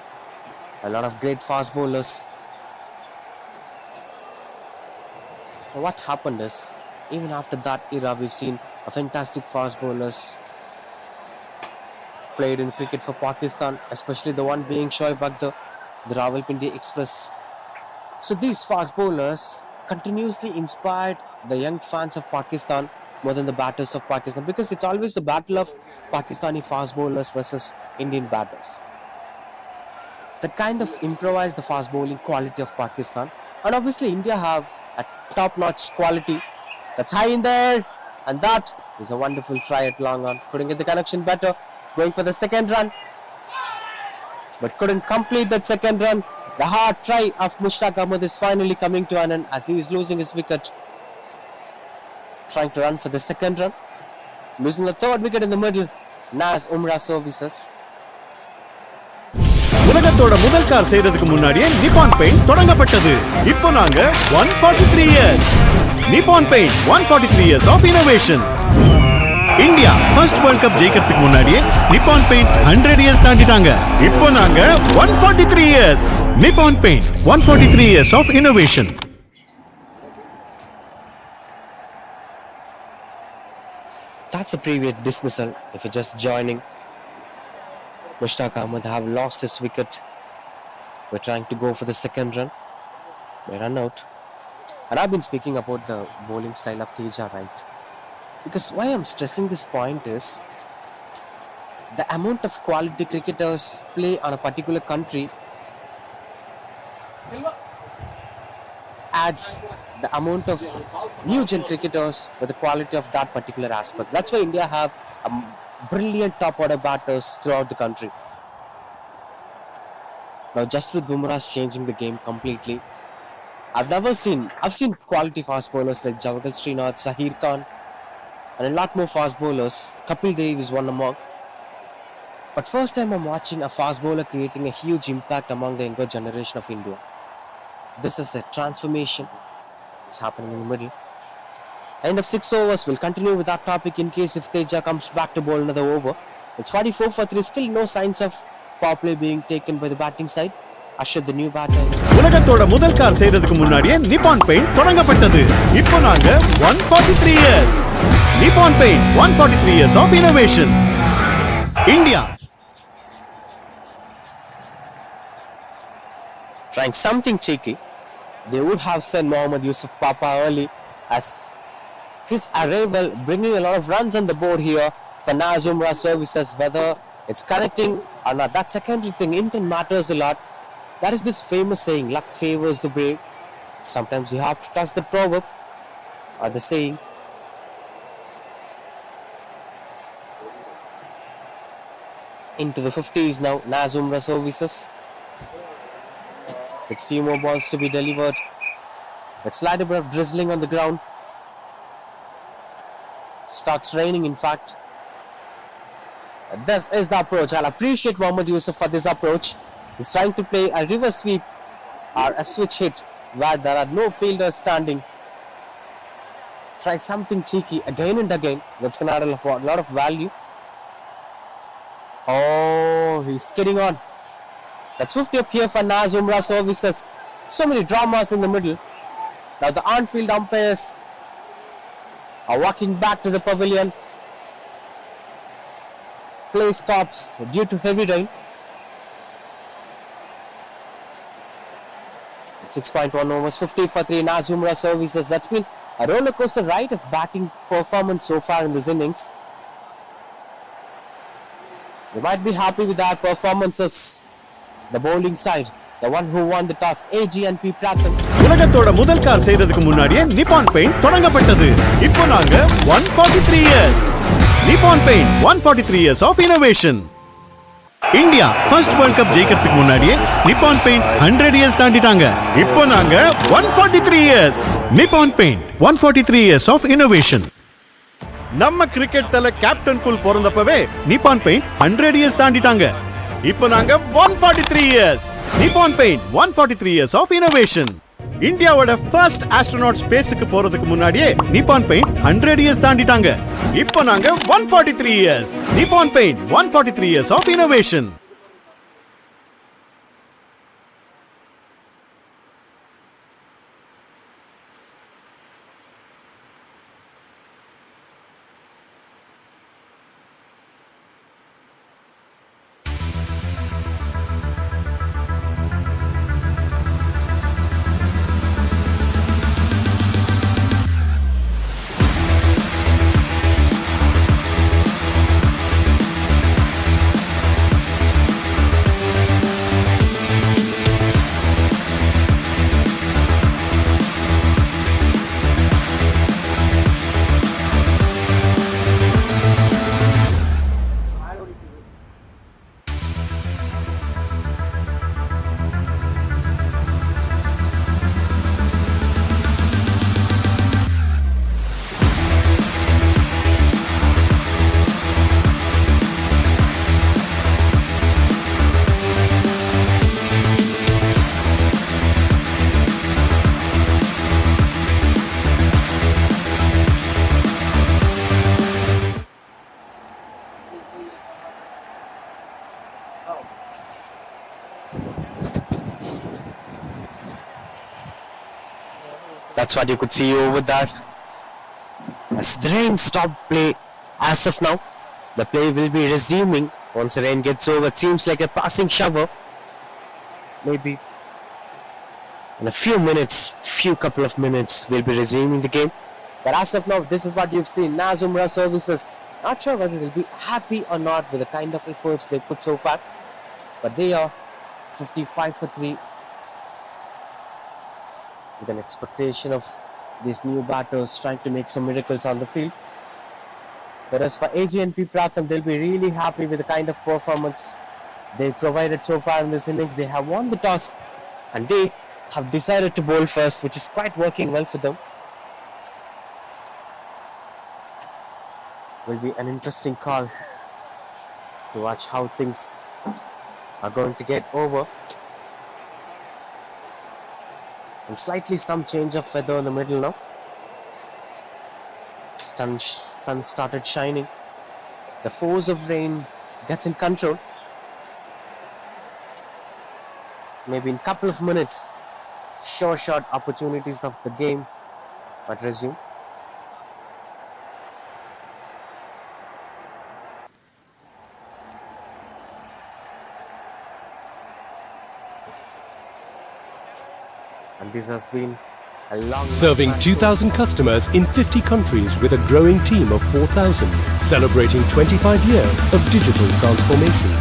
a lot of great fast bowlers. So what happened is, even after that era, we've seen a fantastic fast bowlers played in cricket for Pakistan, especially the one being Shoaib Akhtar, the Rawalpindi Express. So these fast bowlers continuously inspired the young fans of Pakistan more than the batters of Pakistan, because it's always the battle of Pakistani fast bowlers versus Indian batters that kind of improvise the fast bowling quality of Pakistan. And obviously India have a top-notch quality that's high in there, and that is a wonderful try at long on. Couldn't get the connection better, going for the second run, but couldn't complete that second run. The hard try of Mushtaq Ahmed is finally coming to an end as he is losing his wicket, trying to run for the second run, losing the third wicket in the middle. Naaz Umrah services. உலகத்தோட முதல் car செய்யறதுக்கு முன்னாடியே Nippon paint தொடங்கப்பட்டது. இப்போ நாங்க 143 years. Nippon Paint 143 years of innovation. India first world cup ஜெயிக்கிறதுக்கு முன்னாடியே நிப்பான் Paint 100 years தாண்டிட்டாங்க. இப்போ நாங்க 143 years. Nippon Paint 143 years of innovation. That's a previous dismissal if you're just joining. Mushtaq Ahmed have lost his wicket. We're trying to go for the second run. They run out. And I've been speaking about the bowling style of Teja, right? Because why I'm stressing this point is the amount of quality cricketers play on a particular country adds the amount of new gen cricketers with the quality of that particular aspect. That's why India have a brilliant top order batters throughout the country. Now Jasprit Bumrah is changing the game completely. I've seen quality fast bowlers like Javagal Srinath, Zahir Khan, and a lot more fast bowlers. Kapil Dev is one among. But first time I'm watching a fast bowler creating a huge impact among the younger generation of India. This is a transformation. It's happening in the middle. End of 6 overs. We'll continue with that topic in case if Teja comes back to bowl another over. It's 44 for 3. Still no signs of power play being taken by the batting side. Ashad, the new batter. உலகத்தோட முதல் car செய்யறதுக்கு முன்னாடியே Nippon paint தொடங்கப்பட்டது. இப்போ நாங்க 143 years. Nippon Paint 143 years of innovation. India. Trying something cheeky. They would have sent Mohammad Yusuf Papa early, as his arrival bringing a lot of runs on the board here for Naaz Umrah services. Whether it's connecting or not, that secondary thing. Intent matters a lot. That is this famous saying, luck favors the brave. Sometimes you have to touch the proverb or the saying. into the 50s now. Naaz Umrah services. With few more balls to be delivered. It's slight bit of drizzling on the ground. Starts raining, in fact. This is the approach. I'll appreciate Mohammad Yusuf for this approach. He's trying to play a reverse sweep or a switch hit where there are no fielders standing. Try something cheeky again and again. That's going to add a lot of value. Oh, he's skidding on. That's 50 up here for Naaz Umrah services. So many dramas in the middle. Now the on-field umpires are walking back to the pavilion. Play stops due to heavy rain. 6.1 overs, 50 for 3. Naaz Umrah services. That's been a roller coaster ride of batting performance so far in this innings. They might be happy with their performances. The bowling side, the one who won the toss, Ag&P Pratham. உலகத்தோட முதல் car செய்யறதுக்கு முன்னாடியே Nippon paint தொடங்கப்பட்டது. இப்போ நாங்க 143 years. Nippon Paint 143 years of innovation. India first world cup ஜெயிக்கிறதுக்கு முன்னாடியே நிப்பான் Paint 100 years தாண்டிட்டாங்க. இப்போ நாங்க 143 years. Nippon Paint 143 years of innovation. நம்ம கிரிக்கெட் தல கேப்டன் கூல் பிறந்தப்பவே நிப்பான் பெயிண்ட் 100 years தாண்டிட்டாங்க. இப்போ நாங்க 143 years. Nippon Paint 143 years of innovation. இந்தியாவோட ஃபர்ஸ்ட் ஆஸ்ட்ரோநாட் ஸ்பேஸ்க்கு போறதுக்கு முன்னாடியே நிப்பான் பெயிண்ட் 100 years தாண்டிட்டாங்க. இப்போ நாங்க 143 years. Nippon Paint 143 years of innovation. That's what you could see over there. As the rain stopped play as of now, the play will be resuming once the rain gets over. It seems like a passing shower. Maybe in a few couple of minutes, we'll be resuming the game. But as of now, this is what you've seen. Naaz Umrah services. Not sure whether they'll be happy or not with the kind of efforts they put so far. But they are 55 for 3. With an expectation of these new batters trying to make some miracles on the field. Whereas for Ag&P Pratham, they'll be really happy with the kind of performance they've provided so far in this innings. They have won the toss and they have decided to bowl first, which is quite working well for them. Will be an interesting call to watch how things are going to get over. And slightly some change of weather in the middle now. Sun started shining. The force of rain gets in control. Maybe in a couple of minutes, short opportunities of the game might resume. And this has been a long... Serving 2,000 customers in 50 countries with a growing team of 4,000, celebrating 25 years of digital transformation.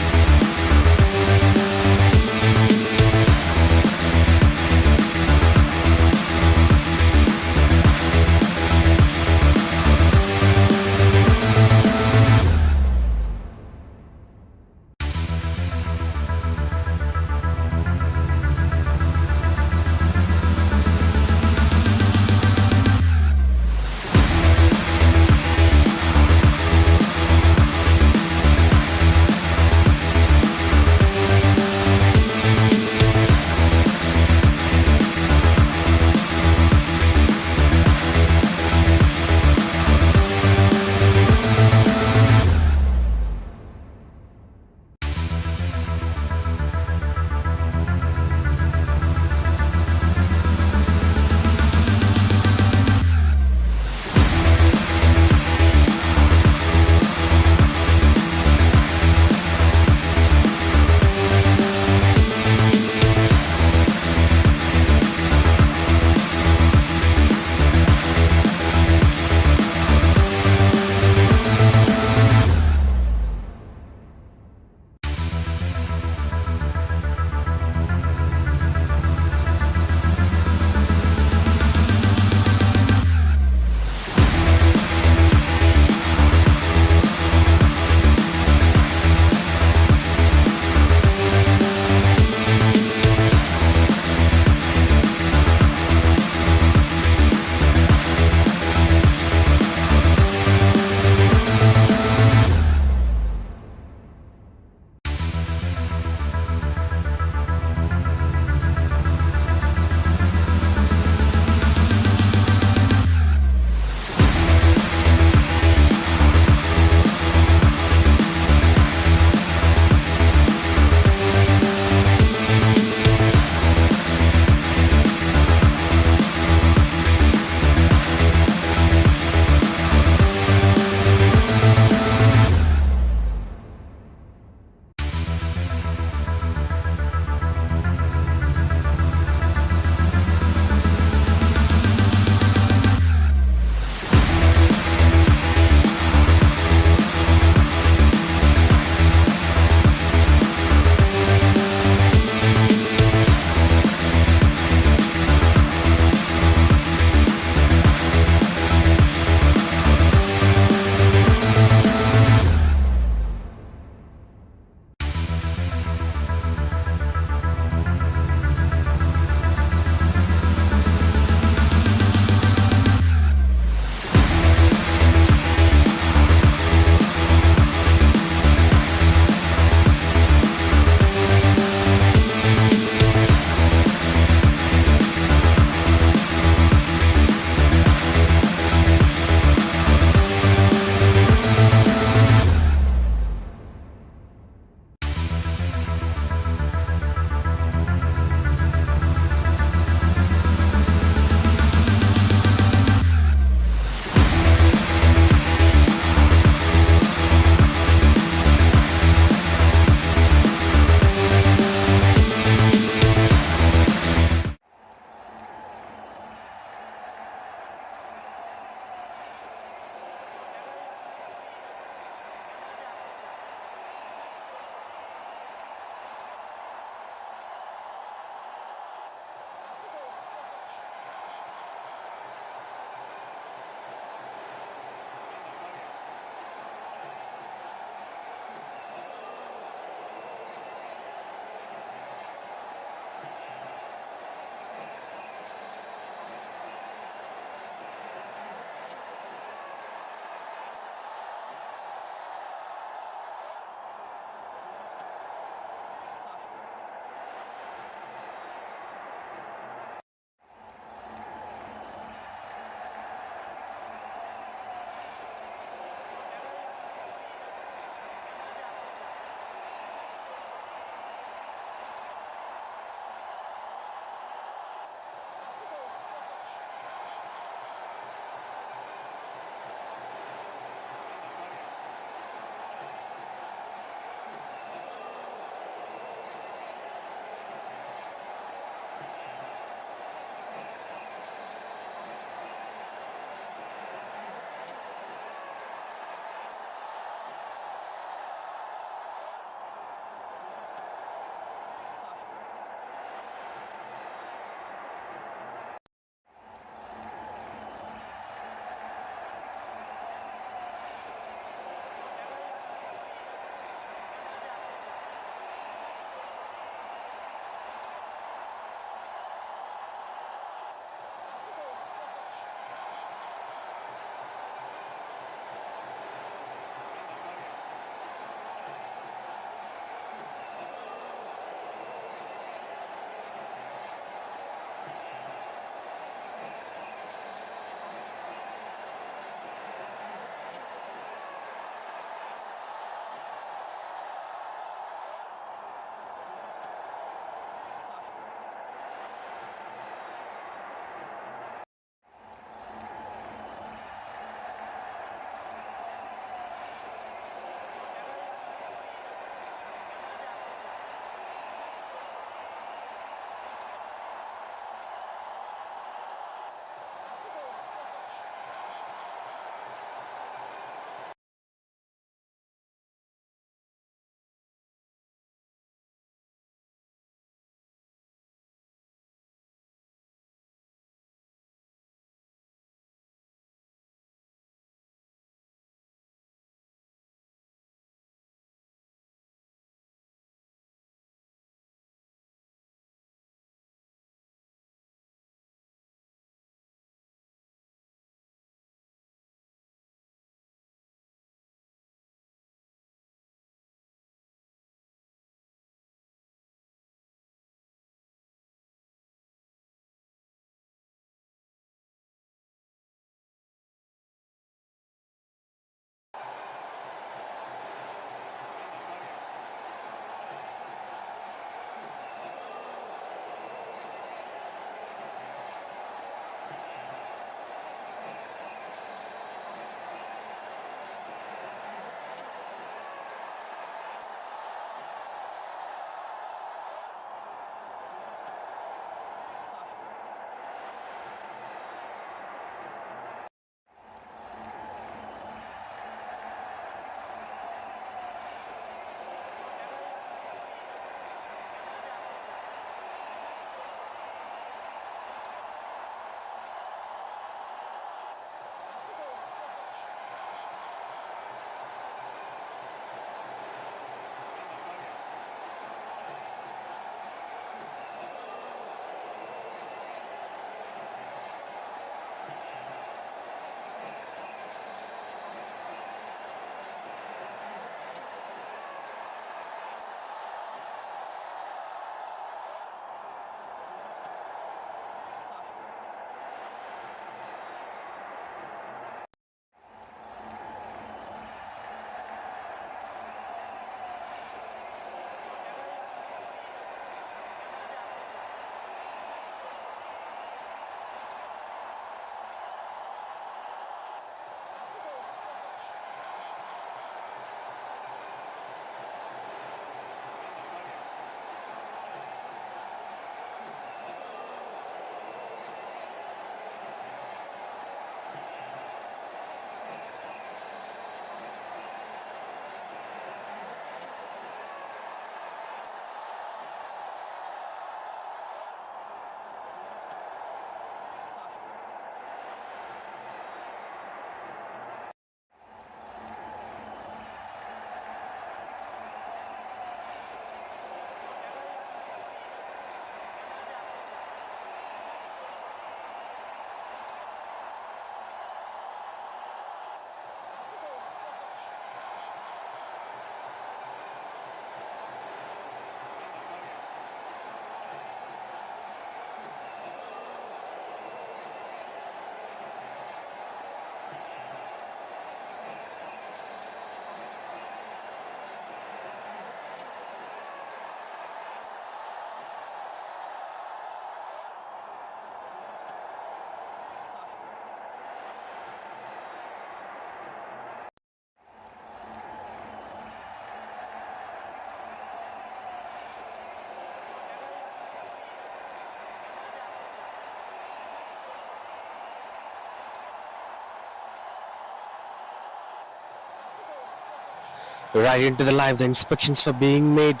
Right into the live, the inspections were being made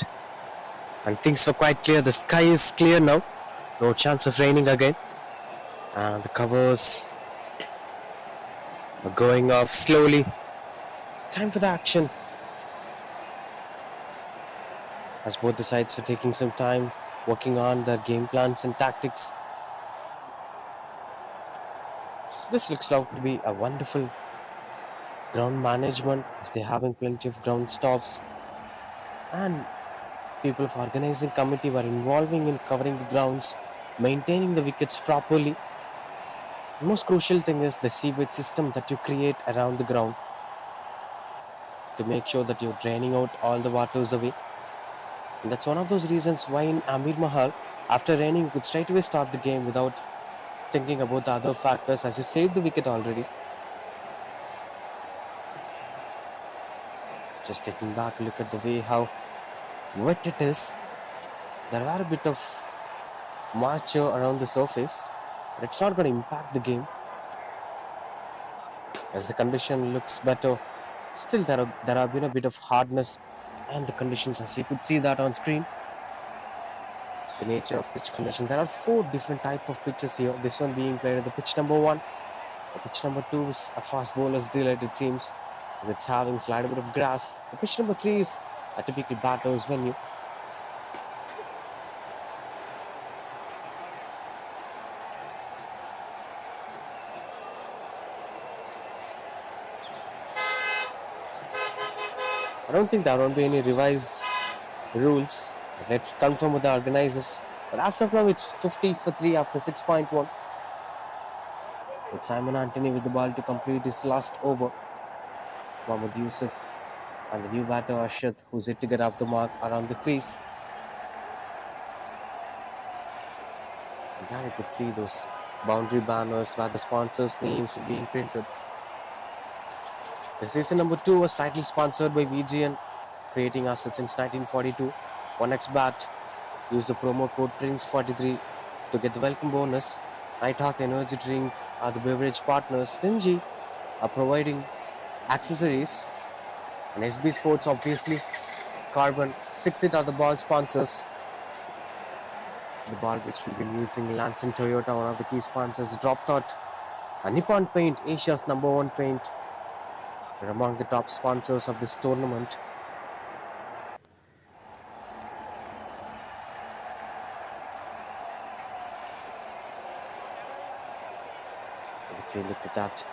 and things were quite clear. The sky is clear now. No chance of raining again. And the covers are going off slowly. Time for the action. As both the sides were taking some time working on their game plans and tactics. This looks like to be a wonderful ground management as they're having plenty of ground staffs, and people of organizing committee were involving in covering the grounds, maintaining the wickets properly. The most crucial thing is the seaway system that you create around the ground to make sure that you're draining out all the waters away. And that's one of those reasons why in Amir Mahal, after raining, you could straight away start the game without thinking about the other factors as you saved the wicket already. Just taking back a look at the way how wet it is. There are a bit of moisture around the surface, but it's not going to impact the game as the condition looks better. Still there have been a bit of hardness and the conditions, as you could see that on screen. The nature of pitch condition. There are 4 different types of pitches here. This one being played at the pitch number 1. The pitch number 2 is a fast bowler's delight, it seems, as it's having a slight bit of grass. The pitch number 3 is a typical batter's venue. I don't think there won't be any revised rules. Let's confirm with the organizers. But as of now, it's 50 for 3 after 6.1. With Simon Anthony with the ball to complete his last over. Mohammad Yusuf and the new batter Arcot, who's yet to get off the mark around the crease. And there you could see those boundary banners where the sponsors' names are being printed. The season number 2 was title sponsored by VGN, creating assets since 1942. 1x bat. Use the promo code PRINCE43 to get the welcome bonus. Nighthawk Energy Drink are the beverage partners. Stingy are providing accessories. And SB Sports, obviously. Carbon, 6-It are the ball sponsors. The ball which we've been using, Lance and Toyota, one of the key sponsors. Drop Thought, and Nippon Paint, Asia's #1 paint, are among the top sponsors of this tournament. Let's see, look at that.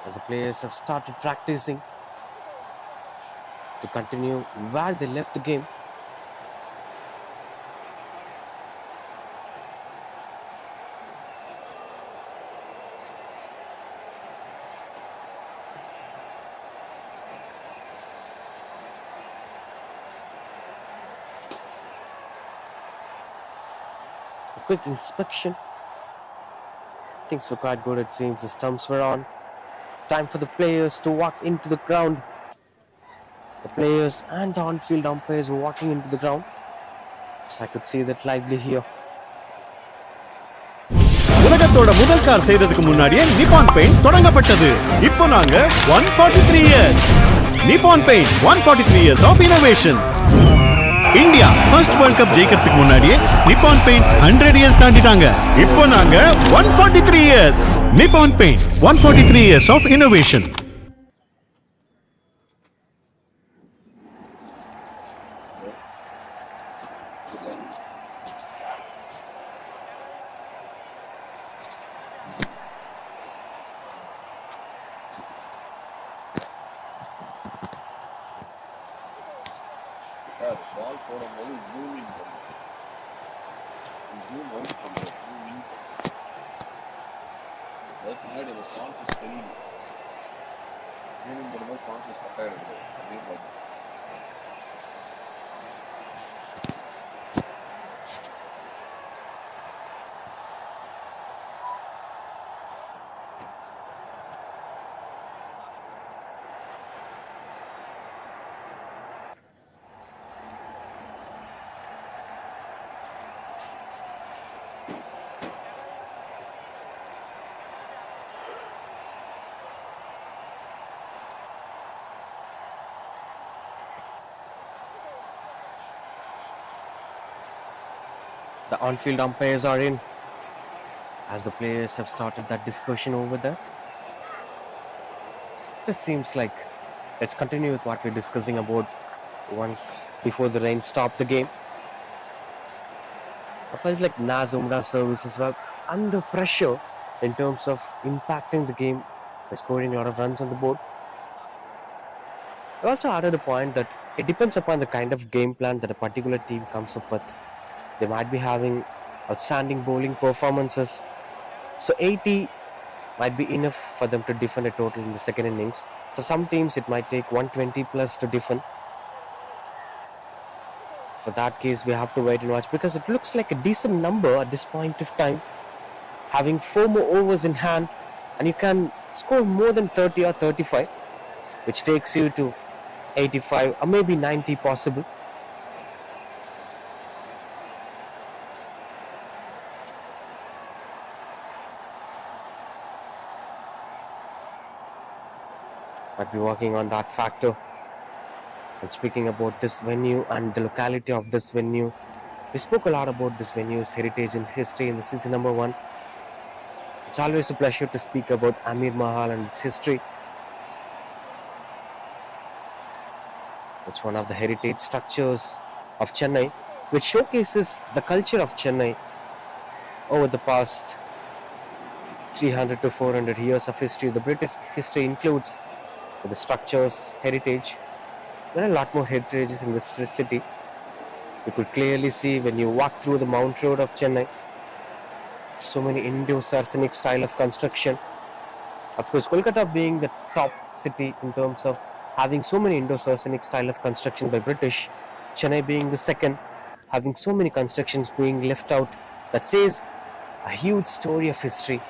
As the players have started practicing to continue where they left the game. A quick inspection. Things were quite good, it seems. The stumps were on. Time for the players to walk into the ground. The players and the on-field umpires were walking into the ground. So I could see that lively here. உலகத்தோட முதல் car செய்யறதுக்கு முன்னாடியே Nippon paint தொடங்கப்பட்டது. இப்போ நாங்க 143 years. Nippon Paint 143 years of innovation. India first world cup ஜெயிக்கிறதுக்கு முன்னாடியே நிப்பான் Paint 100 years தாண்டிட்டாங்க. இப்போ நாங்க 143 years. Nippon Paint 143 years of innovation. பால் போடும்போது ஜூம் இன் பண்ணும், ஜூம் அவுட் பண்ணும், ஜூம் இன் பண்ணும். அதுக்கு முன்னாடி அந்த ஸ்பான்சர்ஸ் தெரியும். ஜூம் இன் பண்ணும்போது ஸ்பான்சர்ஸ் கட்டாயம் இருக்குது. அதே பார்த்து The on-field umpires are in as the players have started that discussion over there. Just seems like let's continue with what we're discussing about once before the rain stopped the game. I felt like Naaz Umrah services were under pressure in terms of impacting the game by scoring a lot of runs on the board. I also added a point that it depends upon the kind of game plan that a particular team comes up with. They might be having outstanding bowling performances, so 80 might be enough for them to defend a total in the second innings. For some teams, it might take 120 plus to defend. For that case, we have to wait and watch because it looks like a decent number at this point of time. Having 4 more overs in hand, and you can score more than 30 or 35, which takes you to 85 or maybe 90 possible. Might be working on that factor. And speaking about this venue and the locality of this venue, we spoke a lot about this venue's heritage and history in the season number 1. It's always a pleasure to speak about Amir Mahal and its history. It's one of the heritage structures of Chennai, which showcases the culture of Chennai over the past 300 to 400 years of history. The British history includes the structures, heritage. There are a lot more heritages in this city. You could clearly see when you walk through the Mount Road of Chennai. So many Indo-Saracenic style of construction. Of course, Kolkata being the top city in terms of having so many Indo-Saracenic style of construction by British, Chennai being the second, having so many constructions being left out, that says a huge story of history,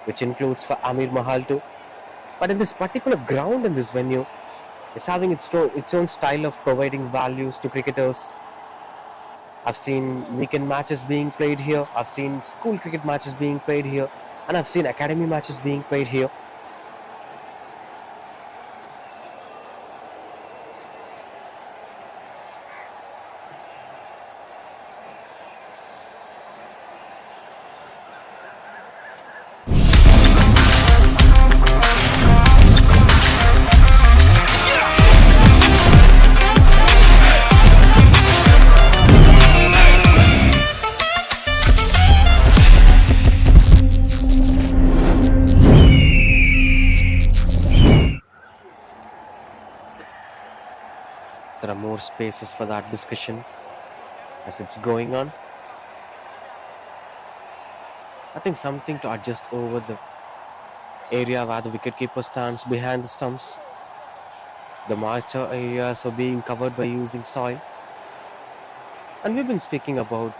which includes for Amir Mahal too. But in this particular ground in this venue, it's having its own style of providing values to cricketers. I've seen weekend matches being played here, I've seen school cricket matches being played here, and I've seen academy matches being played here. There are more spaces for that discussion as it's going on. I think something to adjust over the area where the wicketkeeper stands behind the stumps. The moisture areas are being covered by using soil. And we've been speaking about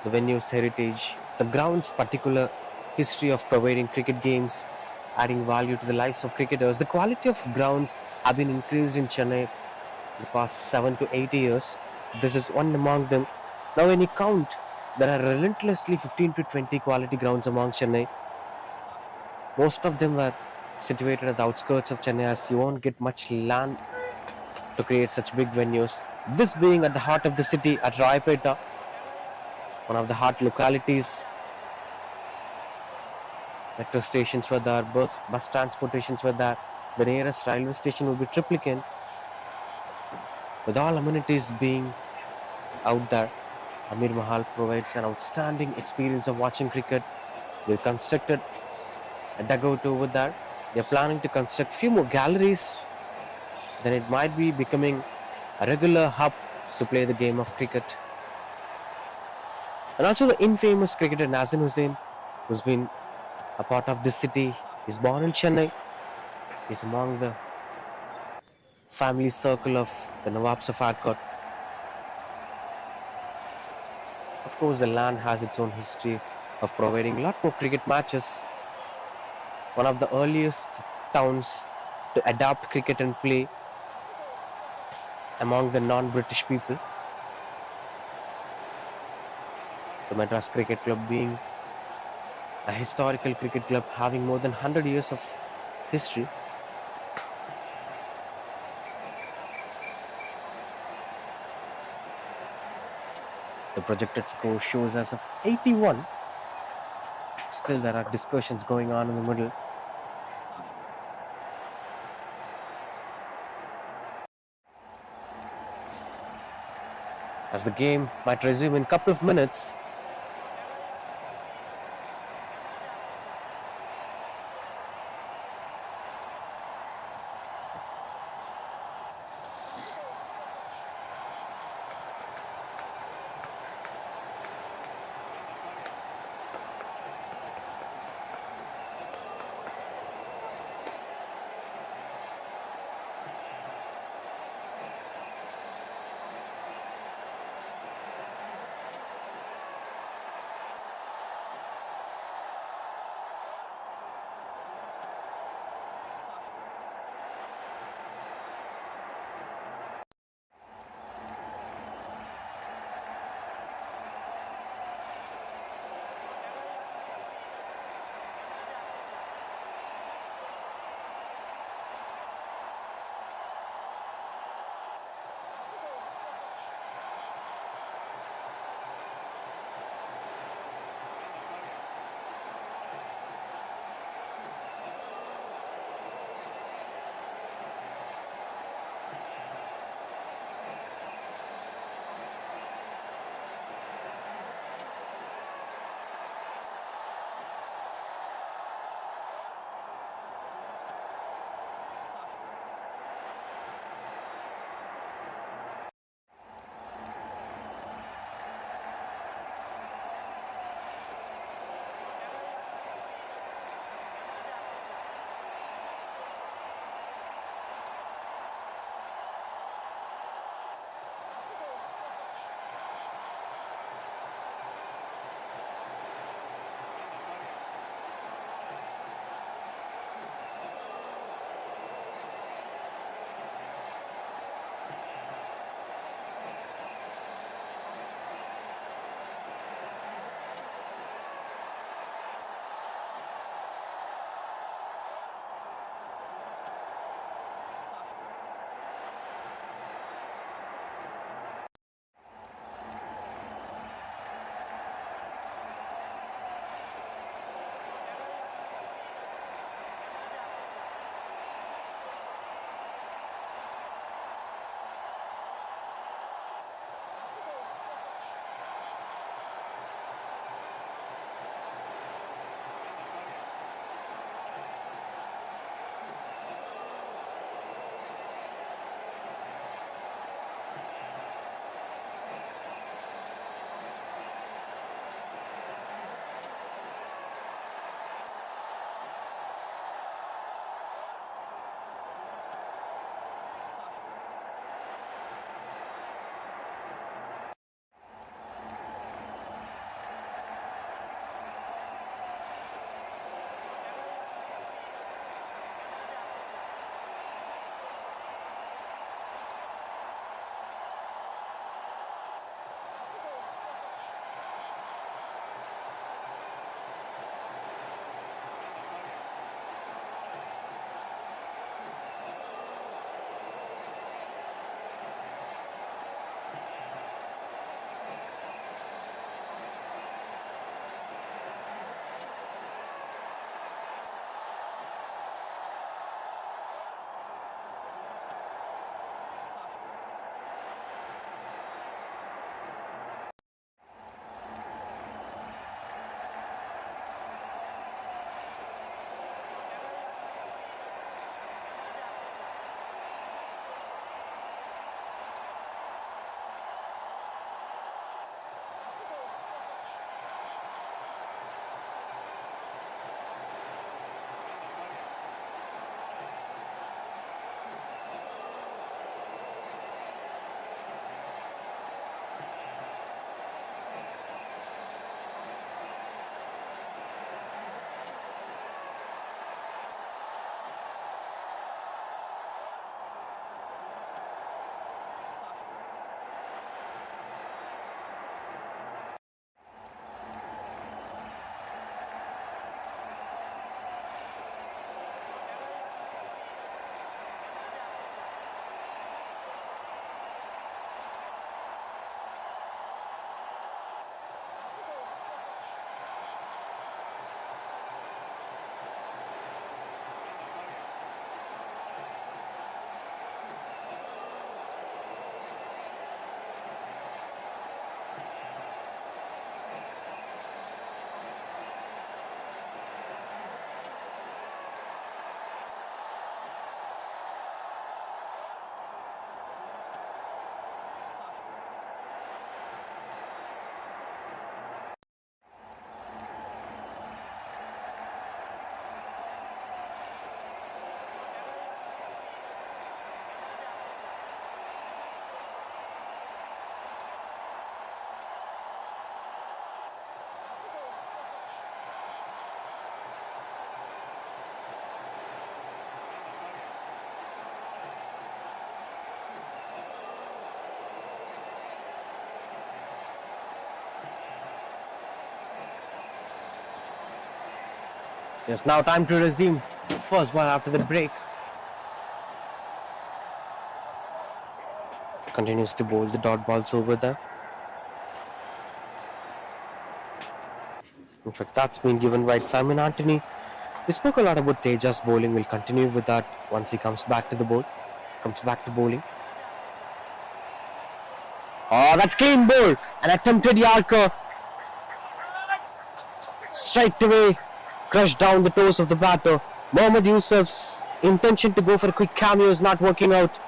the venue's heritage, the ground's particular history of providing cricket games, adding value to the lives of cricketers. The quality of grounds have been increased in Chennai in the past 7 to 8 years. This is one among them. Now when you count, there are relentlessly 15 to 20 quality grounds among Chennai. Most of them are situated at the outskirts of Chennai, as you won't get much land to create such big venues. This being at the heart of the city at Raipeta, one of the heart localities. Metro stations were there, bus transportations were there. The nearest railway station will be Triplicane. With all amenities being out there, Amir Mahal provides an outstanding experience of watching cricket. They've constructed a dugout over there. They're planning to construct few more galleries. Then it might be becoming a regular hub to play the game of cricket. And also the infamous cricketer Naaz Hussain, who's been a part of this city. He's born in Chennai. He's among the family circle of the Nawabs of Arcot. Of course, the land has its own history of providing a lot more cricket matches. One of the earliest towns to adopt cricket and play among the non-British people. The Madras Cricket Club being a historical cricket club having more than 100 years of history. The projected score shows as of 81. Still, there are discussions going on in the middle. As the game might resume in a couple of minutes. It's now time to resume. First ball after the break. Continues to bowl the dot balls over there. In fact, that's been given by Simon Anthony. We spoke a lot about Teja's bowling. We'll continue with that once he comes back to the bowl. Comes back to bowling. Oh, that's clean ball. An attempted Yarker. Straight away. Crushed down the toes of the batter. Mohammad Yusuf's intention to go for a quick cameo is not working out,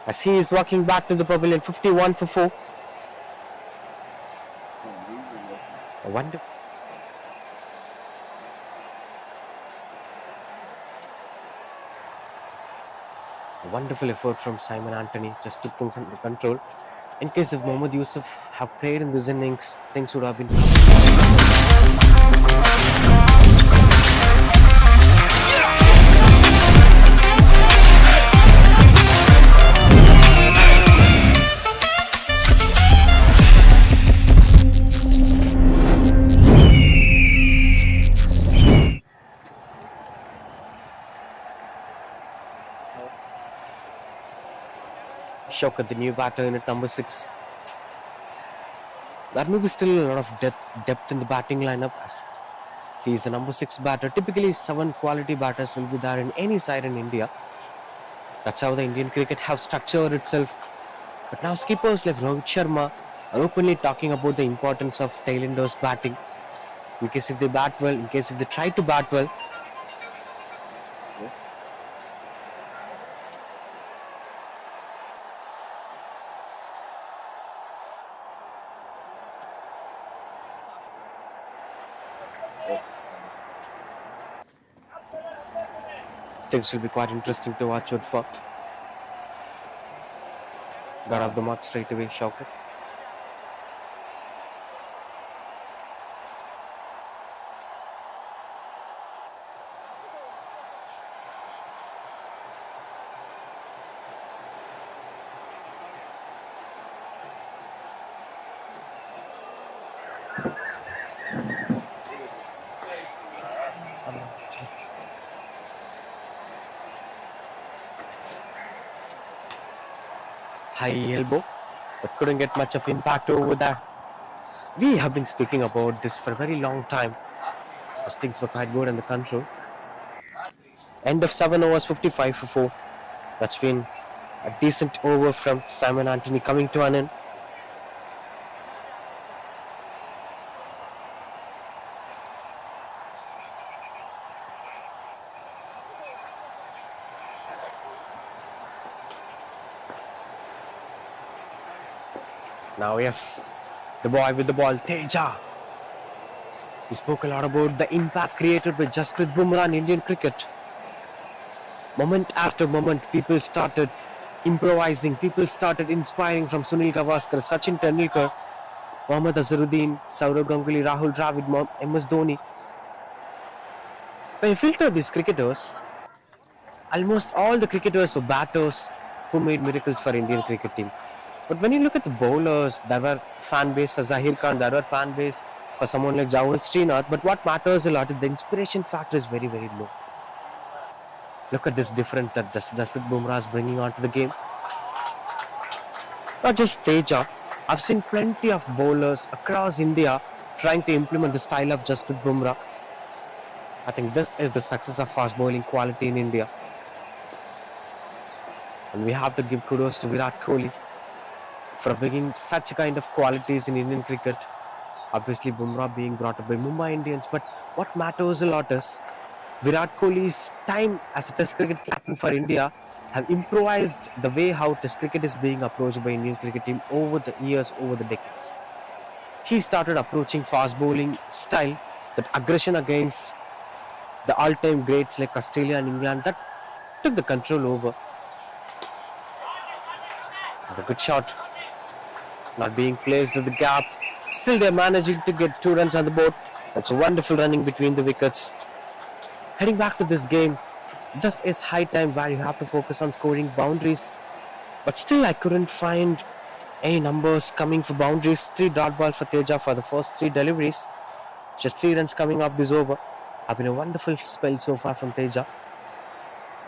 as he is walking back to the pavilion. 51 for 4. A wonderful effort from Simon Anthony. Just took things under control. In case if Mohammad Yusuf have played in this innings, things would have been... Shock at the new batter in at number 6. There may be still a lot of depth in the batting lineup, as he is the number 6 batter. Typically 7 quality batters will be there in any side in India. That's how the Indian cricket have structured itself. But now skippers like Rohit Sharma are openly talking about the importance of tail-enders batting. In case if they bat well, in case if they try to bat well, things will be quite interesting to watch out for. Got off the mark straight away, Shaukat. High elbow, but couldn't get much of impact over there. We have been speaking about this for a very long time, as things were quite good under control. End of 7 overs, 55 for 4. That's been a decent over from Simon Anthony coming to an end. Now, yes, the boy with the ball, Teja. We spoke a lot about the impact created by Jasprit Bumrah in Indian cricket. Moment after moment, people started improvising, people started inspiring, from Sunil Gavaskar, Sachin Tendulkar, Mohammad Azharuddin, Sourav Ganguly, Rahul Dravid, MS Dhoni. When you filter these cricketers, almost all the cricketers were batters who made miracles for Indian cricket team. But when you look at the bowlers, there were fan base for Zahir Khan, there were fan base for someone like Jawal Srinath. But what matters a lot is the inspiration factor is very, very low. Look at this difference that Jasprit Bumrah is bringing onto the game. Not just Teja. I've seen plenty of bowlers across India trying to implement the style of Jasprit Bumrah. I think this is the success of fast bowling quality in India. And we have to give kudos to Virat Kohli for bringing such kind of qualities in Indian cricket. Obviously, Bumrah being brought up by Mumbai Indians, but what matters a lot is Virat Kohli's time as a Test cricket captain for India have improvised the way how Test cricket is being approached by Indian cricket team over the years, over the decades. He started approaching fast bowling style, that aggression against the all-time greats like Australia and England, that took the control over. The good shot, not being placed at the gap. Still they're managing to get 2 runs on the board. That's a wonderful running between the wickets. Heading back to this game, this is high time where you have to focus on scoring boundaries. But still I couldn't find any numbers coming for boundaries. 3 dot ball for Teja for the first 3 deliveries. Just 3 runs coming off this over. Have been a wonderful spell so far from Teja.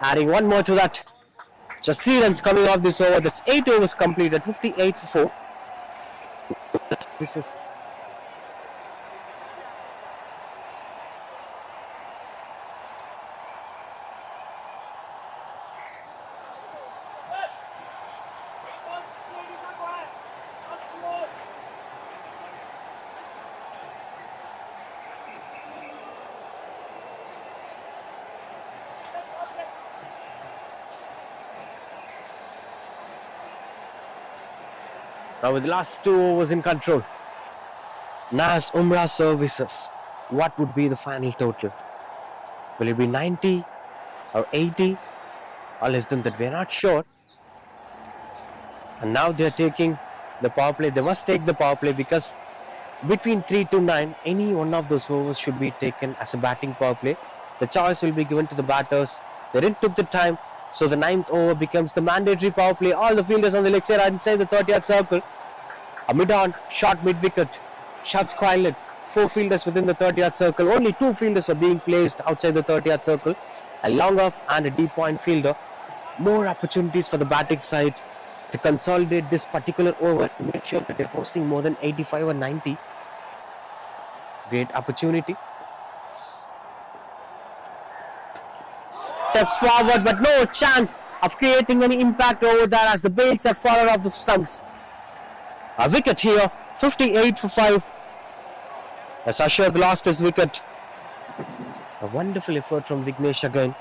Adding one more to that. Just 3 runs coming off this over. That's 8 overs completed. 58 for 4. This is now with the last 2 overs in control. Naaz Umrah services. What would be the final total? Will it be 90 or 80 or less than that? We're not sure. And now they're taking the power play. They must take the power play because between 3 to 9, any one of those overs should be taken as a batting power play. The choice will be given to the batters. They didn't took the time, so the 9th over becomes the mandatory power play. All the fielders on the leg side are inside the 30-yard circle. A mid-on, short mid-wicket. Shots quiet. 4 fielders within the 30-yard circle. Only 2 fielders are being placed outside the 30-yard circle. A long off and a deep point fielder. More opportunities for the batting side to consolidate this particular over to make sure that they're posting more than 85 or 90. Great opportunity. Steps forward, but no chance of creating any impact over there as the bails have fallen off the stumps. A wicket here, 58 for 5. As Ashok lost his wicket. A wonderful effort from Vignesh again.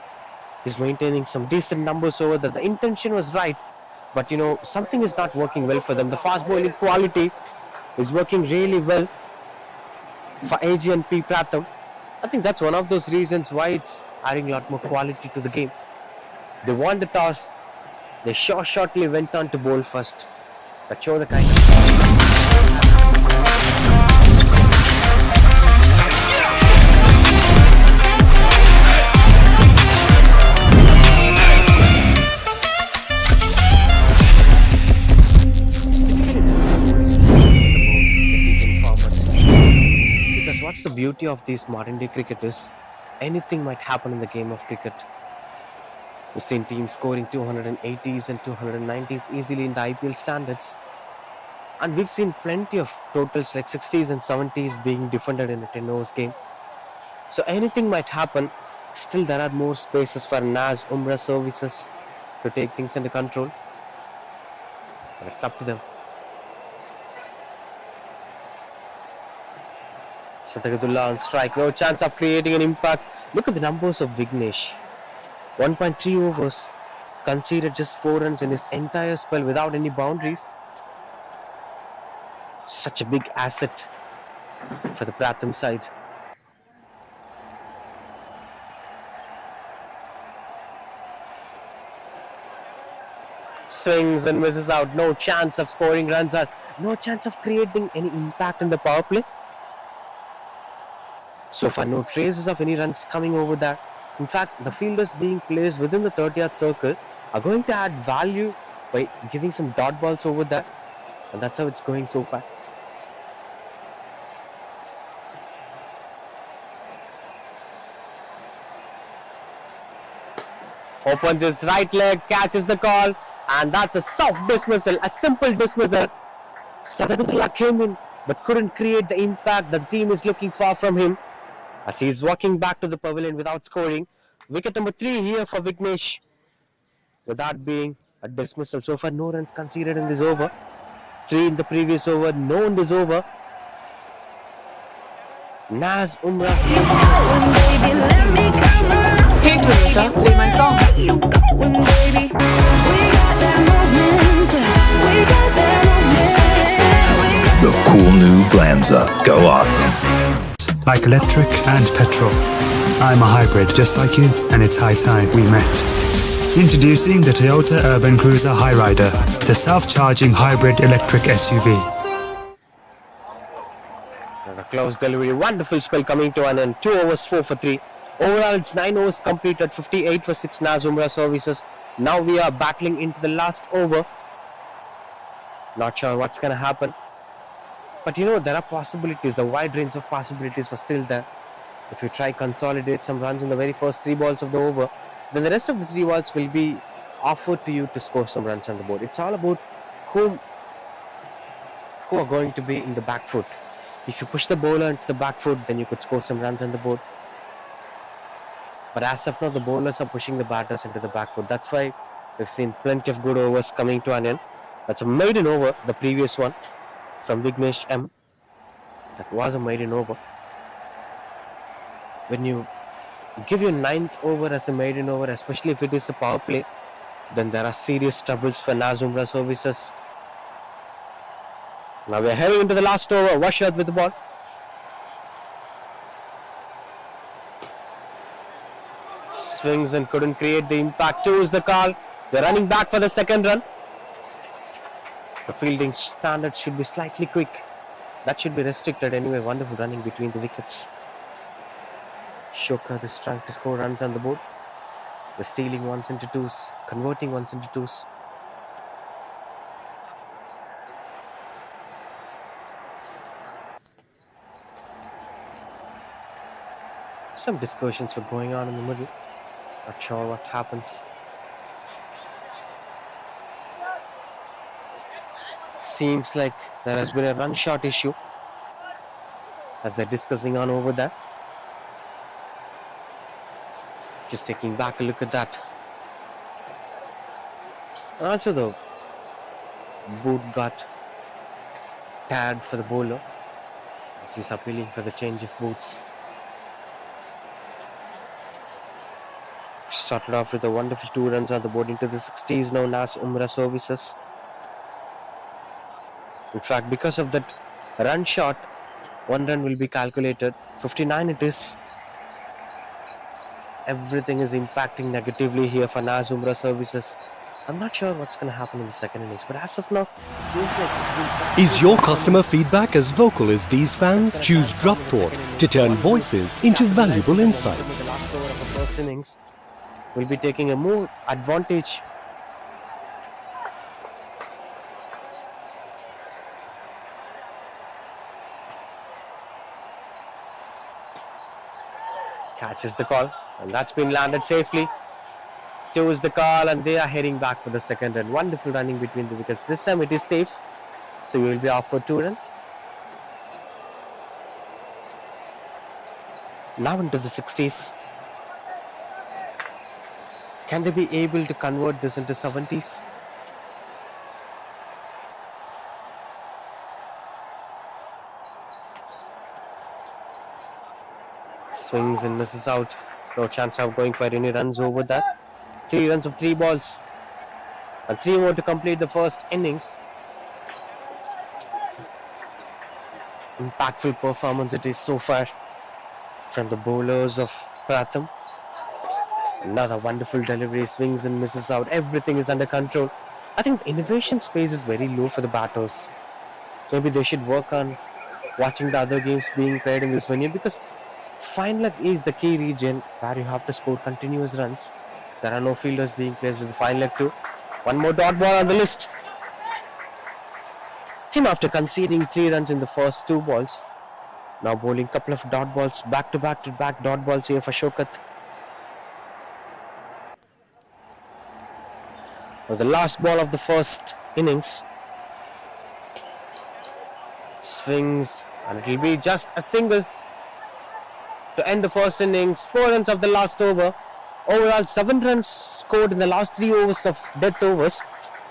He's maintaining some decent numbers over there. The intention was right, but something is not working well for them. The fast bowling quality is working really well for Ag&P Pratham. I think that's one of those reasons why it's adding a lot more quality to the game. They won the toss. They shortly went on to bowl first. That show the kind of... Because what's the beauty of these modern day cricket is anything might happen in the game of cricket. We've seen teams scoring 280s and 290s easily in the IPL standards. And we've seen plenty of totals like 60s and 70s being defended in a 10 overs game. So anything might happen. Still there are more spaces for Naaz Umrah services to take things under control. But it's up to them. Satakatullah on strike. No chance of creating an impact. Look at the numbers of Vignesh. 1.3 overs. Conceded just 4 runs in his entire spell without any boundaries. Such a big asset for the Pratham side. Swings and misses out. No chance of scoring runs out. No chance of creating any impact in the power play. So far, no traces of any runs coming over there. In fact, the fielders being placed within the 30-yard circle are going to add value by giving some dot balls over there. And that's how it's going so far. Opens his right leg, catches the call, and that's a soft dismissal, a simple dismissal. Satakatullah came in but couldn't create the impact that the team is looking for from him as he is walking back to the pavilion without scoring. Wicket number 3 here for Vignesh. With that being a dismissal. So far, no runs conceded in this over. 3 in the previous over, no in this over. Naaz Umrah. Hey Toyota, play my song. The cool new Glanza. Go awesome. Like electric and petrol. I'm a hybrid just like you, and it's high time we met. Introducing the Toyota Urban Cruiser Highrider, the self-charging hybrid electric SUV. A close delivery, wonderful spell coming to an end. 2 overs, 4 for 3. Overall, it's 9 overs completed, 58 for 6 Naaz Umrah services. Now we are battling into the last over. Not sure what's going to happen. But there are possibilities. The wide range of possibilities were still there. If you try consolidate some runs in the very first 3 balls of the over, then the rest of the 3 balls will be offered to you to score some runs on the board. It's all about who are going to be in the back foot. If you push the bowler into the back foot, then you could score some runs on the board. But as of now, the bowlers are pushing the batters into the back foot. That's why we've seen plenty of good overs coming to an end. That's a maiden over, the previous one from Vignesh M. That was a maiden over. When you give your 9th over as a maiden over, especially if it is a power play, then there are serious troubles for Naaz Umrah services. Now we're heading into the last over. Washat with the ball. Swings and couldn't create the impact. 2 is the call. They're running back for the second run. The fielding standards should be slightly quick. That should be restricted anyway. Wonderful running between the wickets. Shokat is trying to score runs on the board. They're stealing ones into twos, converting ones into twos. Some discussions were going on in the middle. Not sure what happens. Seems like there has been a run shot issue as they're discussing on over there. Just taking back a look at that. And also the boot got tagged for the bowler as he's appealing for the change of boots. Started off with a wonderful 2 runs on the board into the 60s now. Naaz Umrah services. In fact, because of that run shot, 1 run will be calculated. 59 it is. Everything is impacting negatively here for Naaz Umrah services. I'm not sure what's going to happen in the second innings, but as of now, it seems like it's been... Is your customer feedback as vocal as these fans? Choose Drop Thought to turn voices into valuable insights. The last over of the first innings will be taking a more advantage. Catches the call, and that's been landed safely. 2 is the call, and they are heading back for the second run. Wonderful running between the wickets. This time it is safe, so we will be off for 2 runs. Now into the 60s. Can they be able to convert this into 70s? Swings and misses out. No chance of going for any runs over that. 3 runs of 3 balls. And 3 more to complete the first innings. Impactful performance it is so far from the bowlers of Pratham. Another wonderful delivery, swings and misses out. Everything is under control. I think the innovation space is very low for the batters. Maybe they should work on watching the other games being played in this venue, because fine leg is the key region where you have to score continuous runs. There are no fielders being placed in the fine leg too. 1 more dot ball on the list. Him after conceding 3 runs in the first 2 balls. Now bowling couple of dot balls, back to back dot balls here for Shokat. The last ball of the first innings. Swings, and it will be just a single to end the first innings. 4 runs of the last over. Overall 7 runs scored in the last 3 overs of death overs,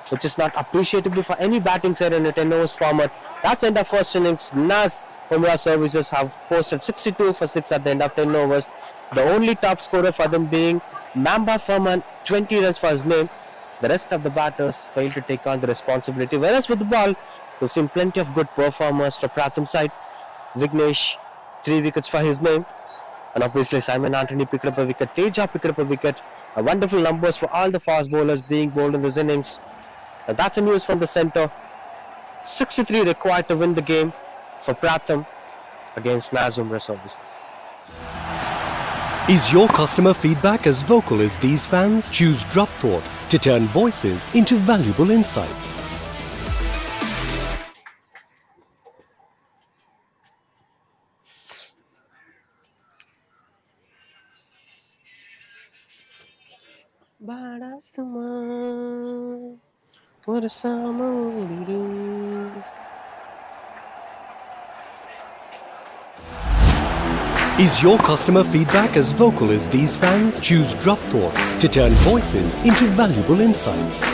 which is not appreciable for any batting side in a 10 overs format. That's end of first innings. Naaz Umrah services have posted 62 for 6 at the end of 10 overs. The only top scorer for them being Mamba Farman, 20 runs for his name. The rest of the batters failed to take on the responsibility. Whereas with the ball, we've seen plenty of good performers for Pratham side. Vignesh, 3 wickets for his name. And obviously Simon Anthony picked up a wicket. Teja picked up a wicket. Wonderful numbers for all the fast bowlers being bowled in this innings. And that's a news from the centre. 63 required to win the game for Pratham against Naaz Umrah services. Is your customer feedback as vocal as these fans? Choose Drop Thought to turn voices into valuable insights. Bada suma, what a summer we do. Is your customer feedback as vocal as these fans? Choose Drop Thought to turn voices into valuable insights.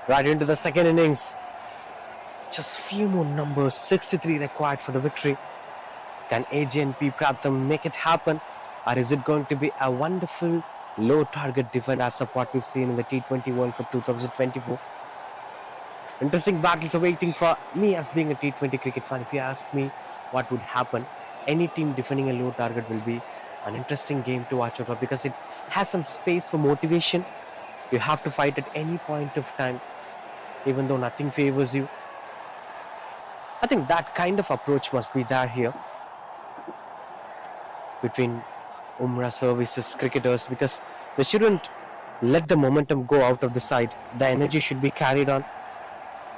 Right into the second innings. Just few more numbers, 63 required for the victory. Can Ag&P Pratham make it happen? Or is it going to be a wonderful low target defense as of what we've seen in the T20 World Cup 2024? Interesting battles are waiting for me as being a T20 cricket fan. If you ask me what would happen, any team defending a low target will be an interesting game to watch out for because it has some space for motivation. You have to fight at any point of time, even though nothing favors you. I think that kind of approach must be there here between Umrah services cricketers because they shouldn't let the momentum go out of the side. The energy should be carried on.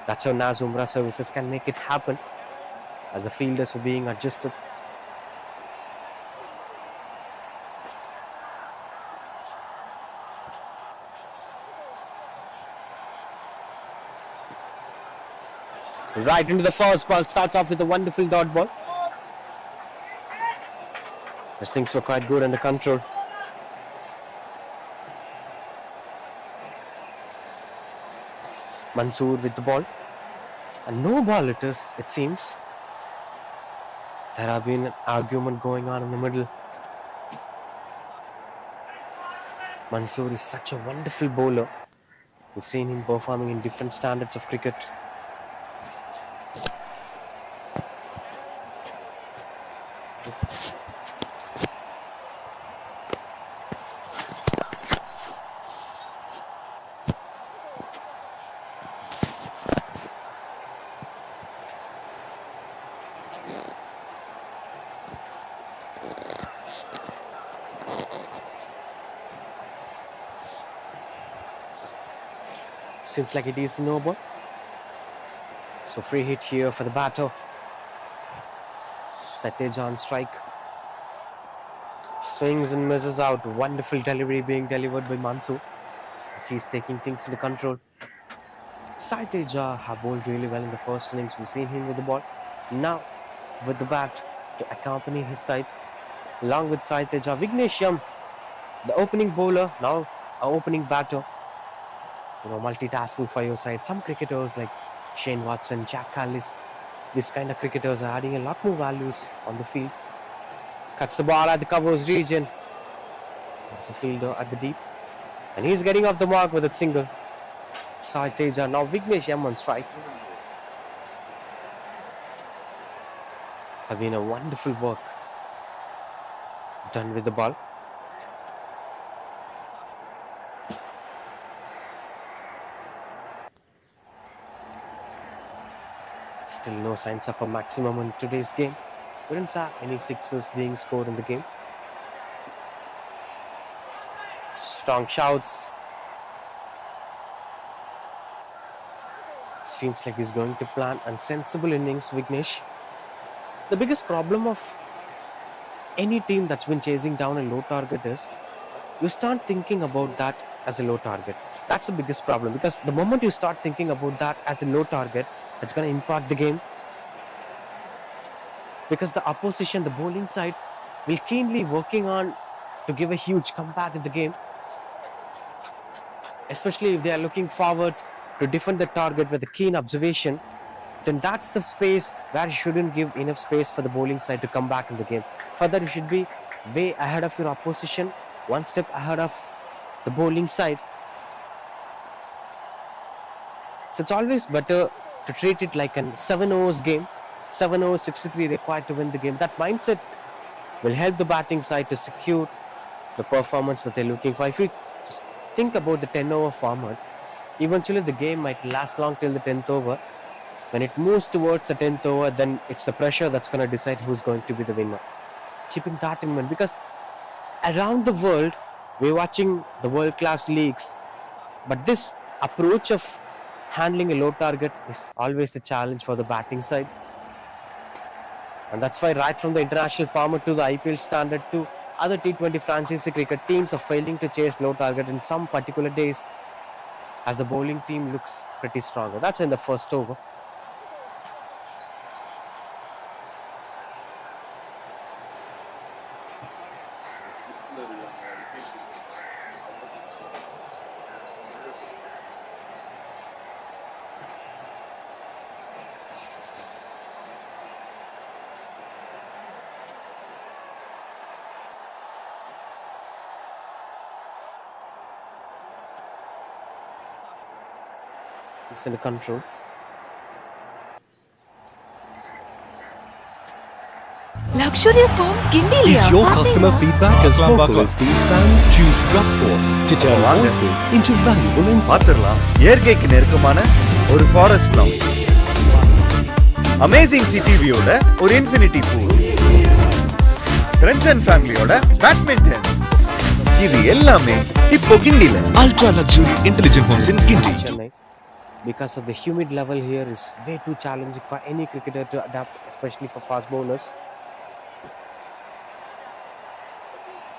That's how Naaz Umrah services can make it happen as the fielders are being adjusted. Right into the first ball, starts off with a wonderful dot ball. As things were quite good under control. Mansoor with the ball. And no ball it is, it seems. There have been an argument going on in the middle. Mansoor is such a wonderful bowler. We've seen him performing in different standards of cricket. Seems like it is no ball. So free hit here for the batter. Satej on strike. Swings and misses out. Wonderful delivery being delivered by Mansoor as he's taking things into control. Satej have bowled really well in the first innings. We've seen him with the ball. Now with the bat to accompany his side, along with Sai Teja, Vignesham, the opening bowler, now an opening batter. Multitasking for your side. Some cricketers like Shane Watson, Jack Callis, this kind of cricketers are adding a lot more values on the field. Cuts the ball at the covers region. There's a fielder at the deep. And he's getting off the mark with a single. Sai Teja, now Vignesham on strike. Have been a wonderful work done with the ball. Still no signs of a maximum in today's game. We didn't have any sixes being scored in the game. Strong shouts. Seems like he's going to plan a sensible innings, Vignesh. The biggest problem of any team that's been chasing down a low target is you start thinking about that as a low target. That's the biggest problem, because the moment you start thinking about that as a low target, it's going to impact the game. Because the opposition, the bowling side, will keenly working on to give a huge comeback in the game. Especially if they are looking forward to defend the target with a keen observation, then that's the space where you shouldn't give enough space for the bowling side to come back in the game. Further, you should be way ahead of your opposition, one step ahead of the bowling side. So it's always better to treat it like a 7 overs game. 7 overs, 63 required to win the game. That mindset will help the batting side to secure the performance that they're looking for. If you just think about the 10 over format, eventually the game might last long till the 10th over. When it moves towards the 10th over, then it's the pressure that's going to decide who's going to be the winner. Keeping that in mind, because around the world, we're watching the world-class leagues, but this approach of handling a low target is always a challenge for the batting side. And that's why right from the international format to the IPL standard to other T20 franchise cricket, teams are failing to chase low target in some particular days as the bowling team looks pretty stronger. That's in the first over. It's in the control. Luxurious homes Gindi liya. Is your customer feedback as vocal as these fans? Choose Drugport to turn voices into valuable insights. பார்த்துடலாம் இயற்கைக்கு நெருக்கமான ஒரு forest lounge, amazing சிட்டிவியோட ஒரு infinity pool, friends and ஃபேமிலியோட badminton, இது எல்லாமே இப்போ கிண்டில. Ultra luxury intelligent homes in Gindi. Chennai, because of the humid level here, is way too challenging for any cricketer to adapt, especially for fast bowlers.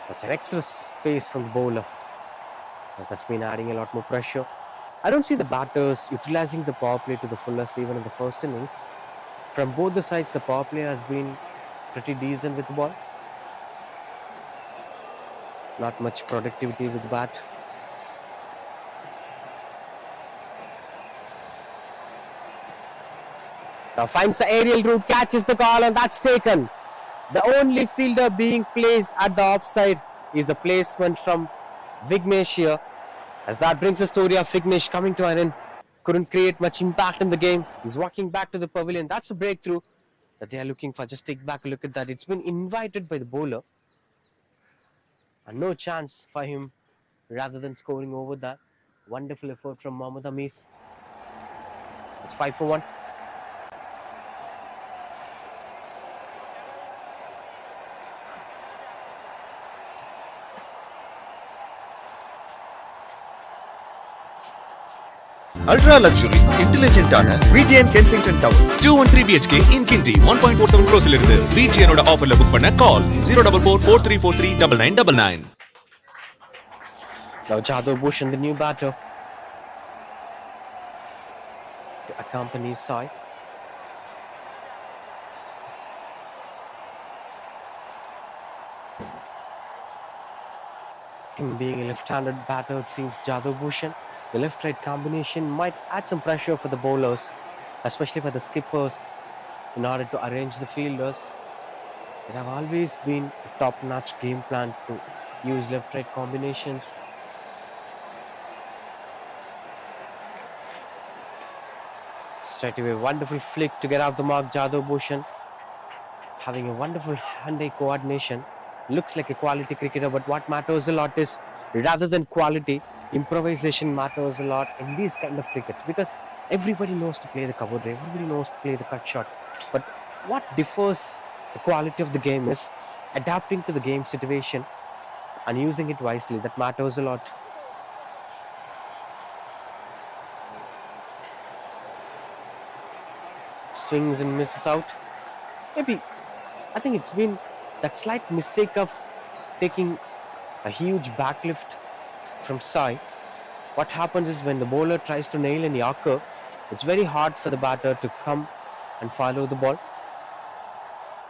That's an extra space from the bowler, as that's been adding a lot more pressure. I don't see the batters utilizing the power play to the fullest even in the first innings. From both the sides, the power play has been pretty decent with the ball. Not much productivity with the bat. Now finds the aerial route, catches the ball, and that's taken. The only fielder being placed at the offside is the placement from Vignesh here. As that brings the story of Vignesh coming to an end. Couldn't create much impact in the game. He's walking back to the pavilion. That's a breakthrough that they are looking for. Just take back a look at that. It's been invited by the bowler. And no chance for him rather than scoring over that. Wonderful effort from Mohammad Amis. It's 5 for 1. Ultra luxury இன்டெலிஜென்ட்டான VGN Kensington Towers 213 BHK in Gindi 1.47 crores இருந்து VGN ஓட ஆஃபர்ல book பண்ண கால் 04443439999. Now Jadhav Bhushan, the new batter, to accompany Sai. him being a left-handed batter, it seems Jadhav Bhushan. The left-right combination might add some pressure for the bowlers, especially for the skippers, in order to arrange the fielders. It have always been a top-notch game plan to use left-right combinations. Straight away, wonderful flick to get off the mark, Jadhav Bhushan. Having a wonderful hand-eye coordination. Looks like a quality cricketer, but what matters a lot is, rather than quality, improvisation matters a lot in these kind of crickets, because everybody knows to play the cover drive, everybody knows to play the cut shot. But what differs the quality of the game is adapting to the game situation and using it wisely. That matters a lot. Swings and misses out. Maybe, I think it's been that slight mistake of taking a huge backlift from side. What happens is when the bowler tries to nail an Yorker, it's very hard for the batter to come and follow the ball.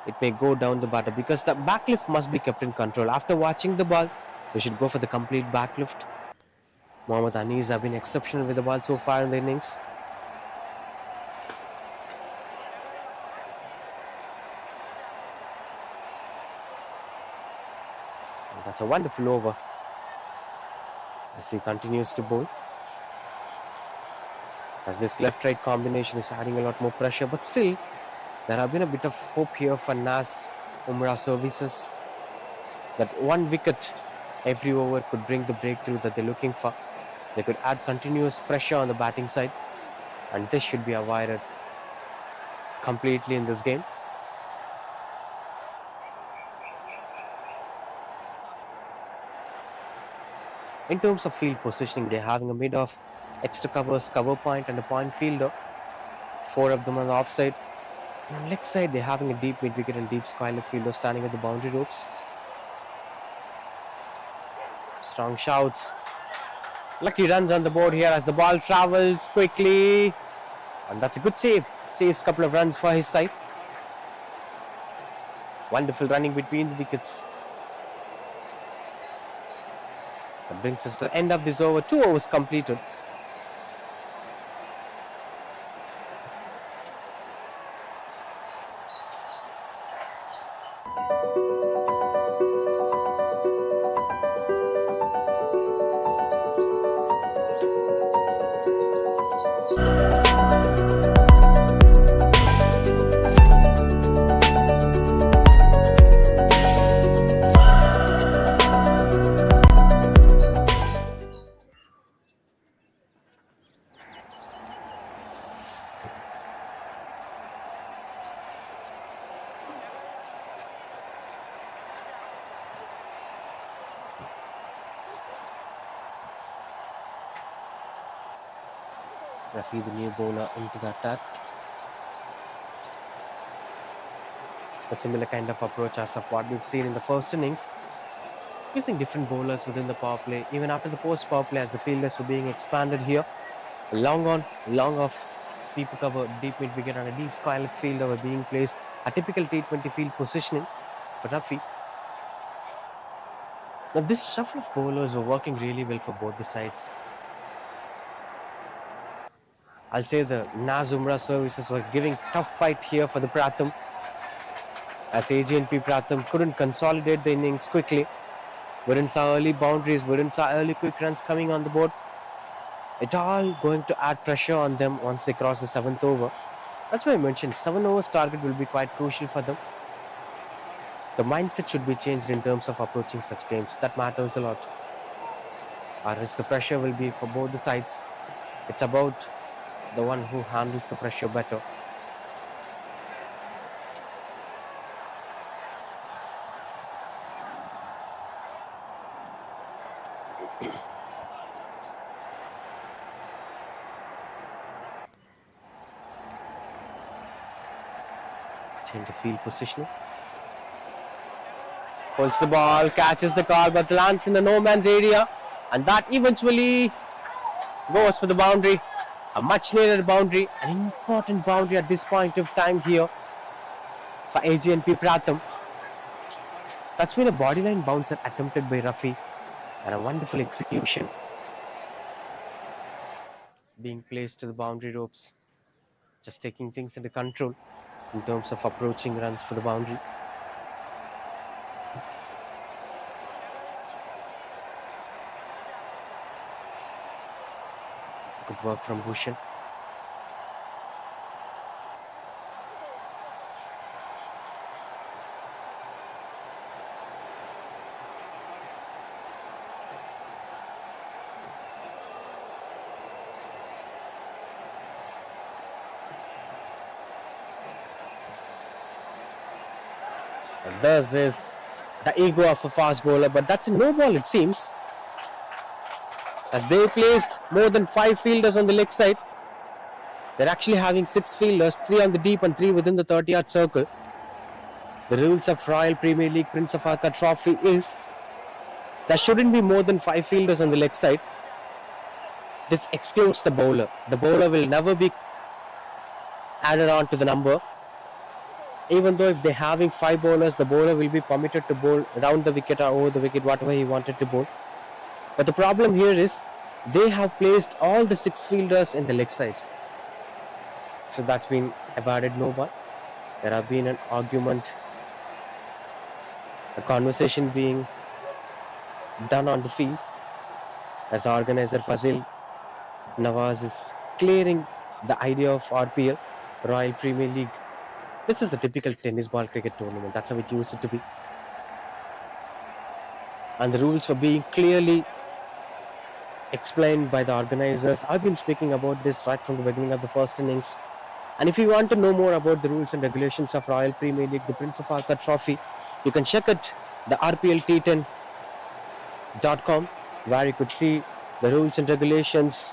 It may go down the batter because the backlift must be kept in control. After watching the ball, we should go for the complete backlift. Mohammad Anis have been exceptional with the ball so far in the innings. And that's a wonderful over as he continues to bowl. As this left-right combination is adding a lot more pressure, but still there have been a bit of hope here for Naaz Umrah services, that one wicket every over could bring the breakthrough that they're looking for. They could add continuous pressure on the batting side, and this should be avoided completely in this game. In terms of field positioning, they're having a mid of extra covers, cover point and a point fielder. 4 of them on the offside. On the leg side, they're having a deep mid wicket and deep square leg fielder standing at the boundary ropes. Strong shouts. Lucky runs on the board here as the ball travels quickly. And that's a good save. Saves a couple of runs for his side. Wonderful running between the wickets. That brings us to the end of this over. 2 overs completed. Rafi, the new bowler, into the attack. A similar kind of approach as of what we've seen in the first innings. Using different bowlers within the power play. Even after the post power play, as the fielders were being expanded here. Long on, long off, sweeper cover, deep mid wicket and a deep square leg fielder were being placed. A typical T20 field positioning for Rafi. Now this shuffle of bowlers were working really well for both the sides. I'll say the Naaz Umrah services were giving tough fight here for the Pratham, as Ag&P Pratham couldn't consolidate the innings quickly. Wouldn't saw early boundaries, wouldn't saw early quick runs coming on the board. It all going to add pressure on them once they cross the 7th over. That's why I mentioned 7 overs target will be quite crucial for them. The mindset should be changed in terms of approaching such games. That matters a lot. Or else the pressure will be for both the sides. It's about the one who handles the pressure better. Change of field positioning. Holds the ball, catches the call, but lands in the no man's area, and that eventually goes for the boundary. A much needed boundary, an important boundary at this point of time here for Ag&P Pratham. That's been a bodyline bouncer attempted by Rafi. and a wonderful execution being placed to the boundary ropes, just taking things into control in terms of approaching runs for the boundary. Good work from Bhushan. And this is the ego of a fast bowler, but that's a no ball, it seems, as they placed more than 5 fielders on the leg side. They're actually having 6 fielders, 3 on the deep and 3 within the 30-yard circle. The rules of Royal Premier League Prince of Arcot Trophy is there shouldn't be more than 5 fielders on the leg side. This excludes the bowler. The bowler will never be added on to the number. Even though if they're having 5 bowlers, the bowler will be permitted to bowl around the wicket or over the wicket, whatever he wanted to bowl. But the problem here is they have placed all the 6 fielders in the leg side. So that's been awarded no ball. There have been an argument, a conversation being done on the field as organizer Fazil Nawaz is clearing the idea of RPL, Royal Premier League. This is the typical tennis ball cricket tournament. That's how it used to be. And the rules were being clearly explained by the organizers. I've been speaking about this right from the beginning of the first innings. And if you want to know more about the rules and regulations of Royal Premier League, the Prince of Arcot Trophy, you can check it, the rplt10.com, where you could see the rules and regulations,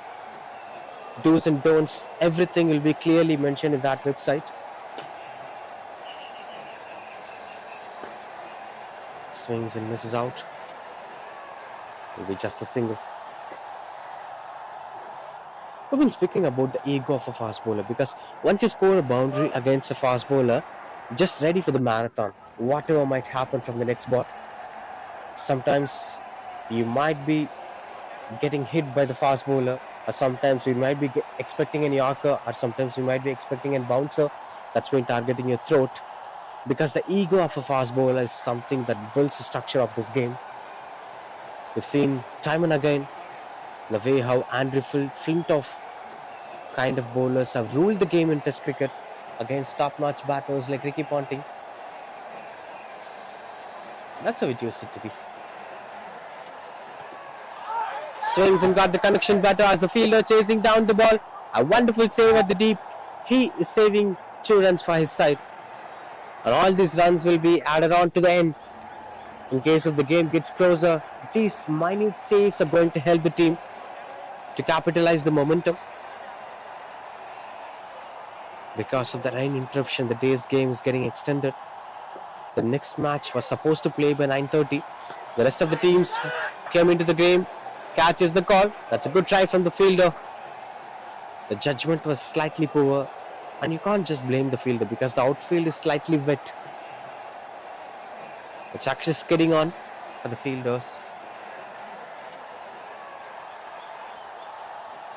do's and don'ts. Everything will be clearly mentioned in that website. Swings and misses out. Will be just a single. We've been speaking about the ego of a fast bowler, because once you score a boundary against a fast bowler, just ready for the marathon. Whatever might happen from the next ball. Sometimes you might be getting hit by the fast bowler, or sometimes you might be expecting an Yorker, or sometimes you might be expecting a bouncer that's been targeting your throat. Because the ego of a fast bowler is something that builds the structure of this game. We've seen time and again the way how Andrew Flintoff kind of bowlers have ruled the game in Test cricket against top-notch batters like Ricky Ponting. That's how it used to be. Swings and got the connection better as the fielder chasing down the ball. A wonderful save at the deep. He is saving 2 runs for his side. And all these runs will be added on to the end. In case if the game gets closer, these minute saves are going to help the team to capitalize the momentum. Because of the rain interruption, the day's game is getting extended. The next match was supposed to play by 9:30. The rest of the teams came into the game. Catches the call. That's a good try from the fielder. The judgment was slightly poor. And you can't just blame the fielder because the outfield is slightly wet. It's actually skidding on for the fielders.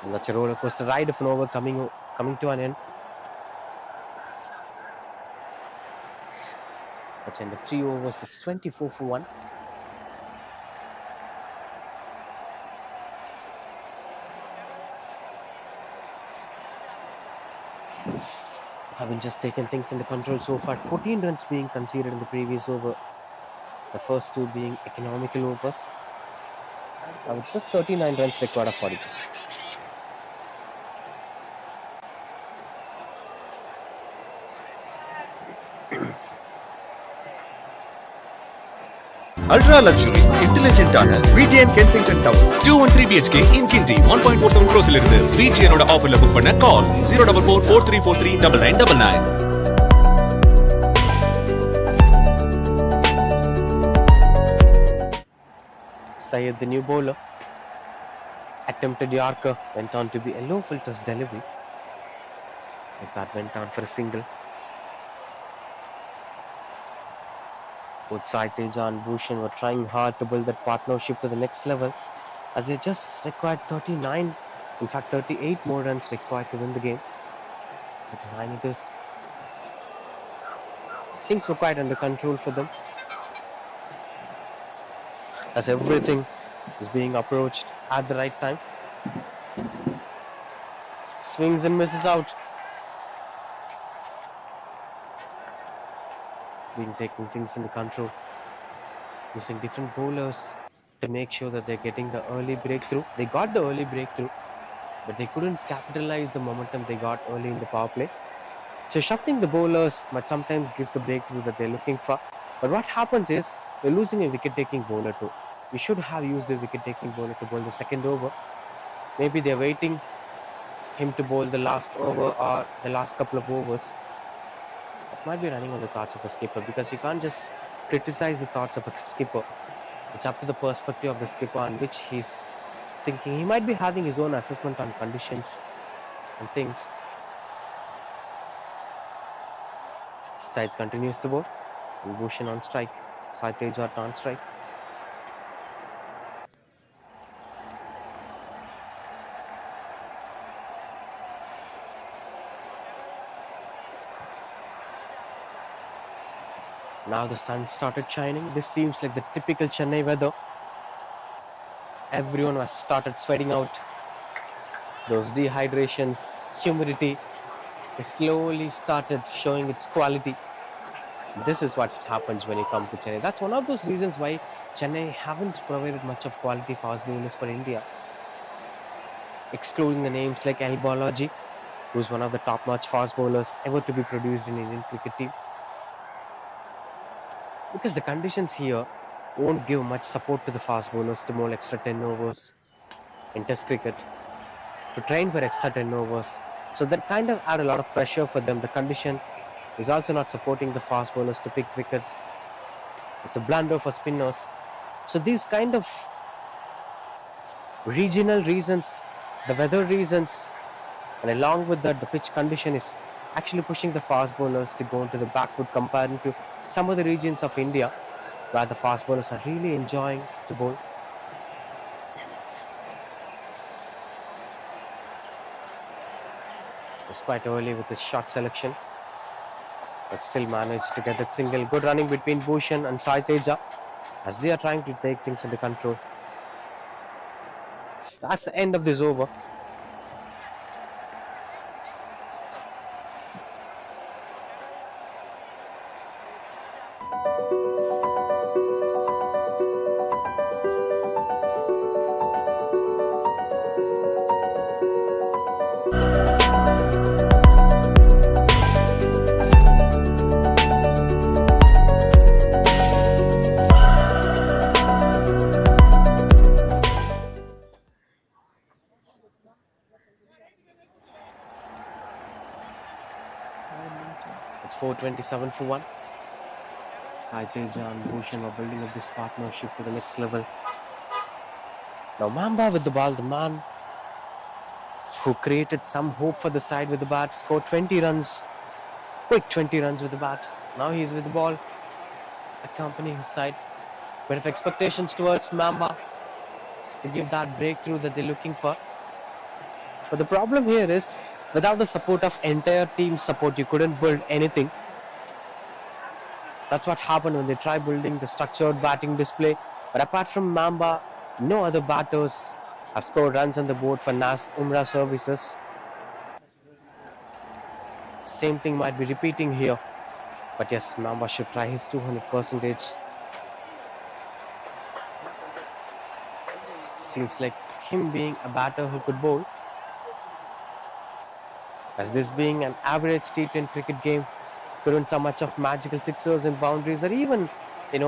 And that's a roller coaster ride of an over coming to an end. That's the end of 3 overs. That's 24 for 1. Having just taken things into control so far. 14 runs being conceded in the previous over. The first 2 being economical overs. Now it's just 39 runs required of 40. Ultra luxury, intelligent ஆன VGN Kensington Towers. 213 BHK in Kinti 1.47 crores இருந்து VGN ஓட ஆஃபர்ல book பண்ண கால் 044439999. Syed, the new bowler, attempted Yorker, went on to be a low filters delivery as that went on for a single. Both Saiteja and Bhushan were trying hard to build that partnership to the next level as they just required 39, in fact 38 more runs required to win the game. 39 it is. Things were quite under control for them as everything is being approached at the right time. Swings and misses out. Being taking things into control. Using different bowlers to make sure that they're getting the early breakthrough. They got the early breakthrough, but they couldn't capitalize the momentum they got early in the power play. So shuffling the bowlers might sometimes gives the breakthrough that they're looking for. But what happens is they're losing a wicket-taking bowler too. You should have used a wicket-taking bowler to bowl the second over. Maybe they're waiting him to bowl the last over or the last couple of overs. That might be running on the thoughts of a skipper because you can't just criticize the thoughts of a skipper. It's up to the perspective of the skipper on which he's thinking. He might be having his own assessment on conditions and things. Said continues the bowl. And Bhushan on strike. Saiteja on strike. Now the sun started shining. This seems like the typical Chennai weather. Everyone has started sweating out. Those dehydrations, humidity, it slowly started showing its quality. This is what happens when you come to Chennai. That's one of those reasons why Chennai haven't provided much of quality fast bowlers for India. Excluding the names like El Balaji, who's one of the top-notch fast bowlers ever to be produced in Indian cricket team. Because the conditions here won't give much support to the fast bowlers to bowl extra 10 overs in Test cricket, to train for extra 10 overs. So that kind of add a lot of pressure for them. The condition is also not supporting the fast bowlers to pick wickets. It's a blunder for spinners. So these kind of regional reasons, the weather reasons, and along with that, the pitch condition is actually pushing the fast bowlers to go into the back foot compared to some of the regions of India where the fast bowlers are really enjoying to bowl. It's quite early with his shot selection, but still managed to get that single. Good running between Bhushan and Saiteja as they are trying to take things under control. That's the end of this over. It's 4:27 for 1. Saiteja and Bhushan are building up this partnership to the next level. Now Mamba with the ball, the man who created some hope for the side with the bat, scored 20 runs, quick 20 runs with the bat. Now he's with the ball, accompanying his side. Bit of expectations towards Mamba to give that breakthrough that they're looking for. But the problem here is, without the support of entire team support, you couldn't build anything. That's what happened when they tried building the structured batting display. But apart from Mamba, no other batters have scored runs on the board for Naaz Umrah services. Same thing might be repeating here. But yes, Mamba should try his 200%. Seems like him being a batter who could bowl. As this being an average T10 cricket game, couldn't so much of magical sixers and boundaries or even,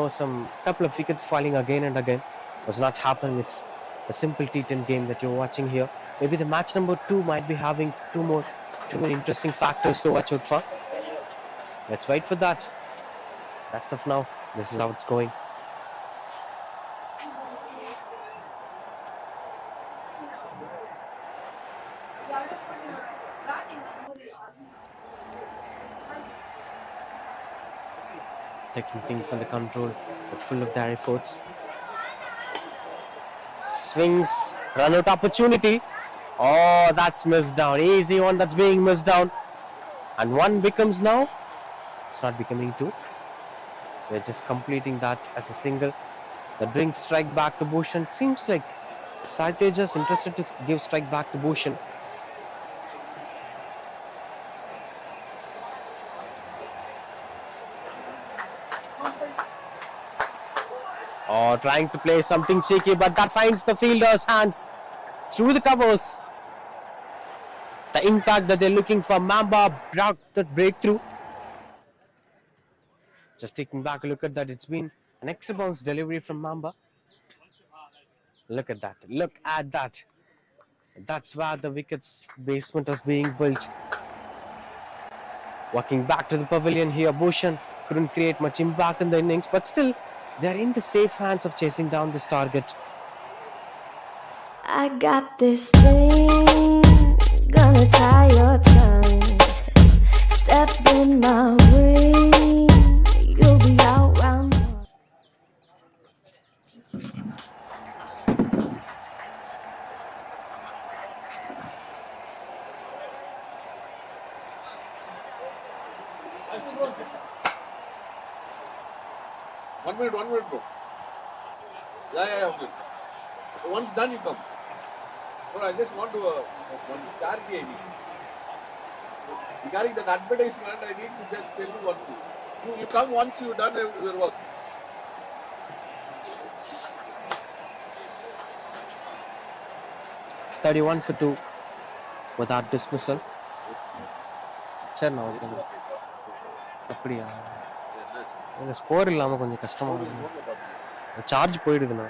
some couple of wickets falling again and again was not happening. It's a simple T10 game that you're watching here. Maybe the match number 2 might be having two more interesting factors to watch out for. Let's wait for that. As of now, this is how it's going. taking things under control, but full of their efforts. Swings, run out opportunity. Oh, that's missed down. Easy one that's being missed down. And one becomes now. It's not becoming two. We're just completing that as a single. That brings strike back to Bhushan. Seems like Sai Tejas interested to give strike back to Bhushan. Oh, trying to play something cheeky, but that finds the fielder's hands through the covers. The impact that they're looking for, Mamba brought that breakthrough. Just taking back a look at that, it's been an extra bounce delivery from Mamba. Look at that, look at that. That's where the wicket's basement was being built. Walking back to the pavilion here, Bhushan couldn't create much impact in the innings, but still, they're in the safe hands of chasing down this target. I got this thing, gonna tie your tongue. Step in my way, you'll be out round one. One minute, bro. Yeah, okay. So once done, you come. No, I just want to one clarity I need. Regarding that advertisement, I need to just tell you one thing. You come once you've done your work. $31 for 2 without dismissal. சரி நான் okay அப்படியா இல்லை score இல்லாமல் கொஞ்சம் கஷ்டமாக இருக்கும் charge போயிடுதுண்ணா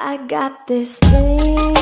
I got this thing.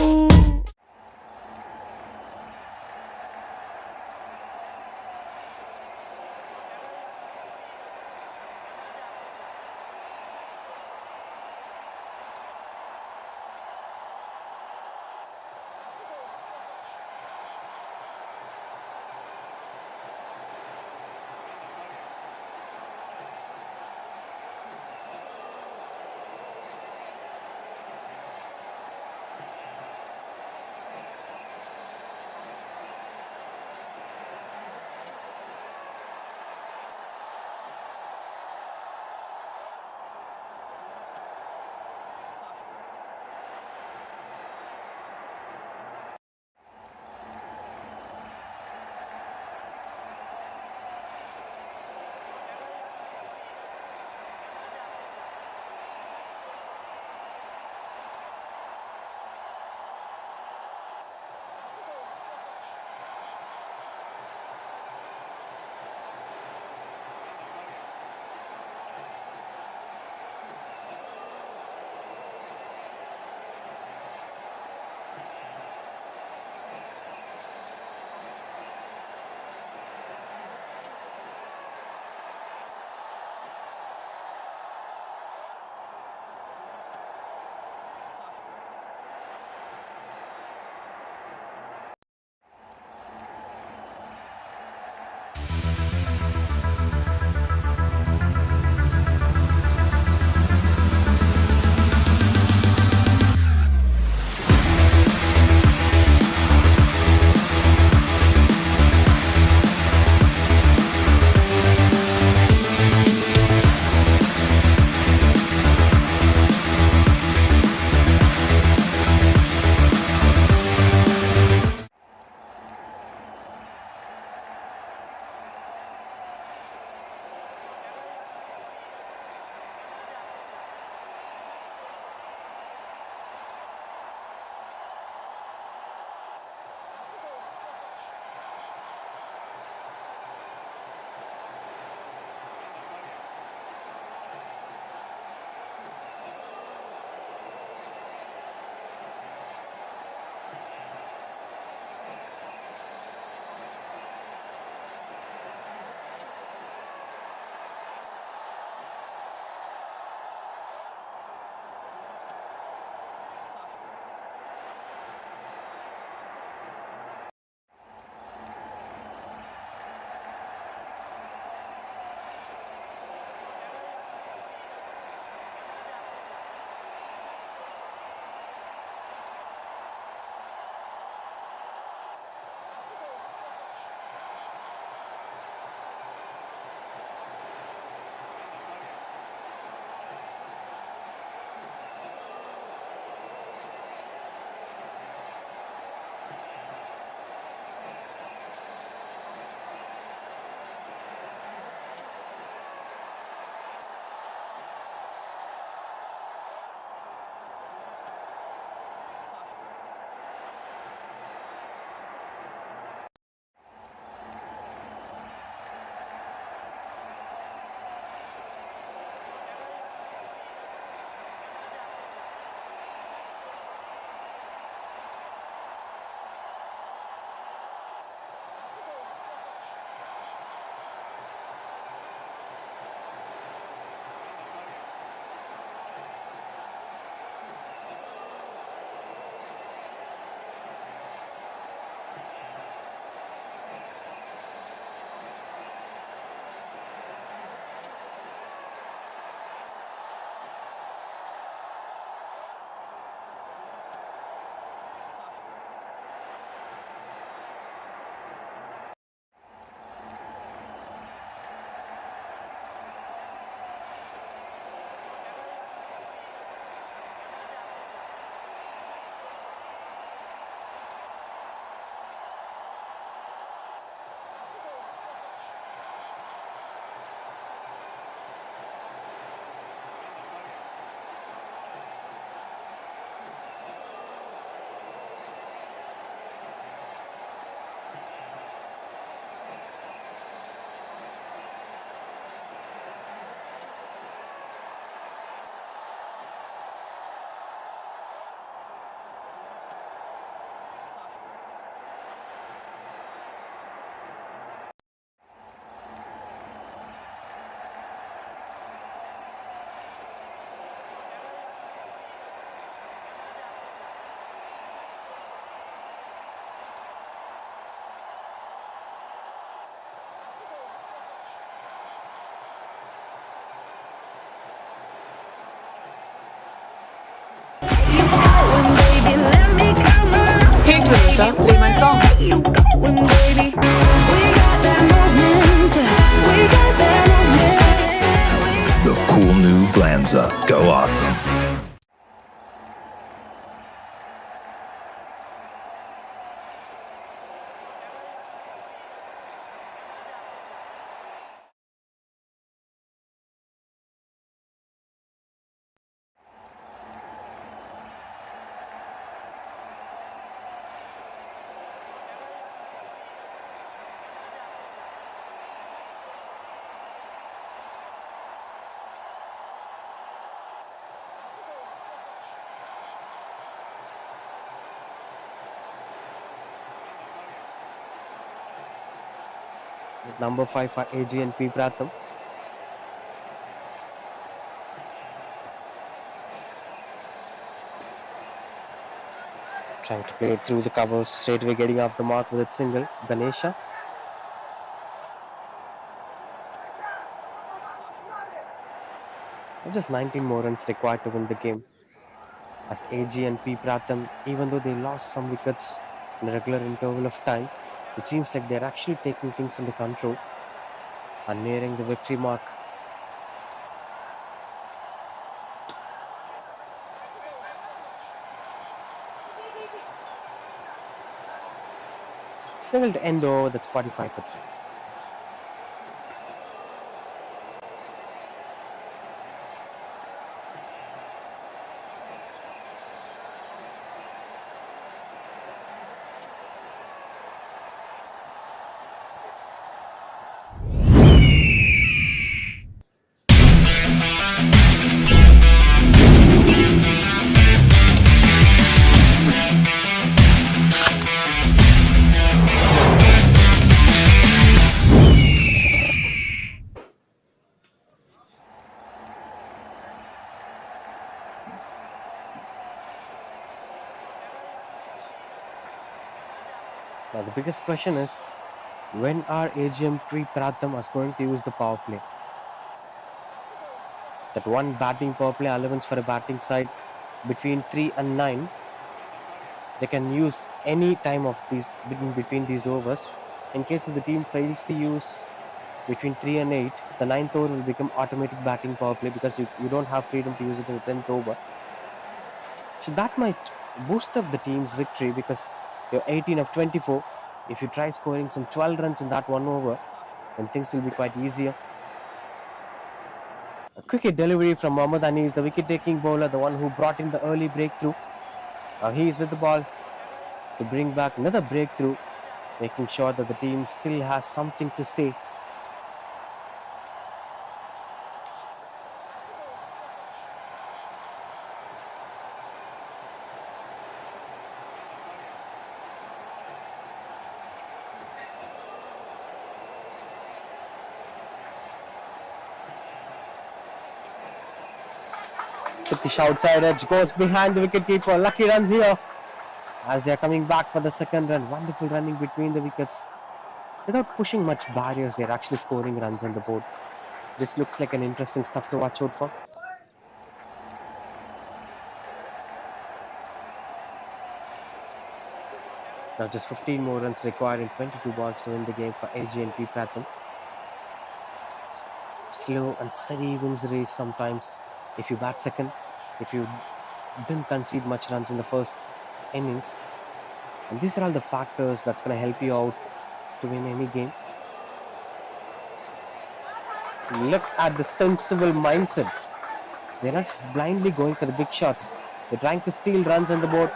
start. Play my song. The cool new Glanza. Go awesome. Number 5 for Ag&P Pratham. Trying to play it through the covers, straight away getting off the mark with a single. Ganesha. Just 19 more runs required to win the game. As Ag&P Pratham, even though they lost some wickets in a regular interval of time, it seems like they're actually taking things under control and nearing the victory mark. Single to end the over, that's 45 for 3. Now the biggest question is, when are Ag&P Pratham is going to use the power play? That one batting power play allowance for a batting side between 3 and 9. They can use any time of these between these overs. In case if the team fails to use between 3 and 8, the 9th over will become automatic batting power play because you don't have freedom to use it in the 10th over. So that might boost up the team's victory because you're 18 of 24. If you try scoring some 12 runs in that one over, then things will be quite easier. A cricket delivery from Mohammad Anis, the wicket-taking bowler, the one who brought in the early breakthrough. Now he is with the ball to bring back another breakthrough, making sure that the team still has something to say. Turkish outside edge goes behind the wicketkeeper. Lucky runs here as they are coming back for the second run. Wonderful running between the wickets. Without pushing much barriers, they are actually scoring runs on the board. This looks like an interesting stuff to watch out for. Now just 15 more runs required in 22 balls to win the game for Ag&P Pratham. Slow and steady wins the race sometimes. If you bat second, if you didn't concede much runs in the first innings, and these are all the factors that's going to help you out to win any game. Look at the sensible mindset. They're not just blindly going for the big shots. They're trying to steal runs on the board.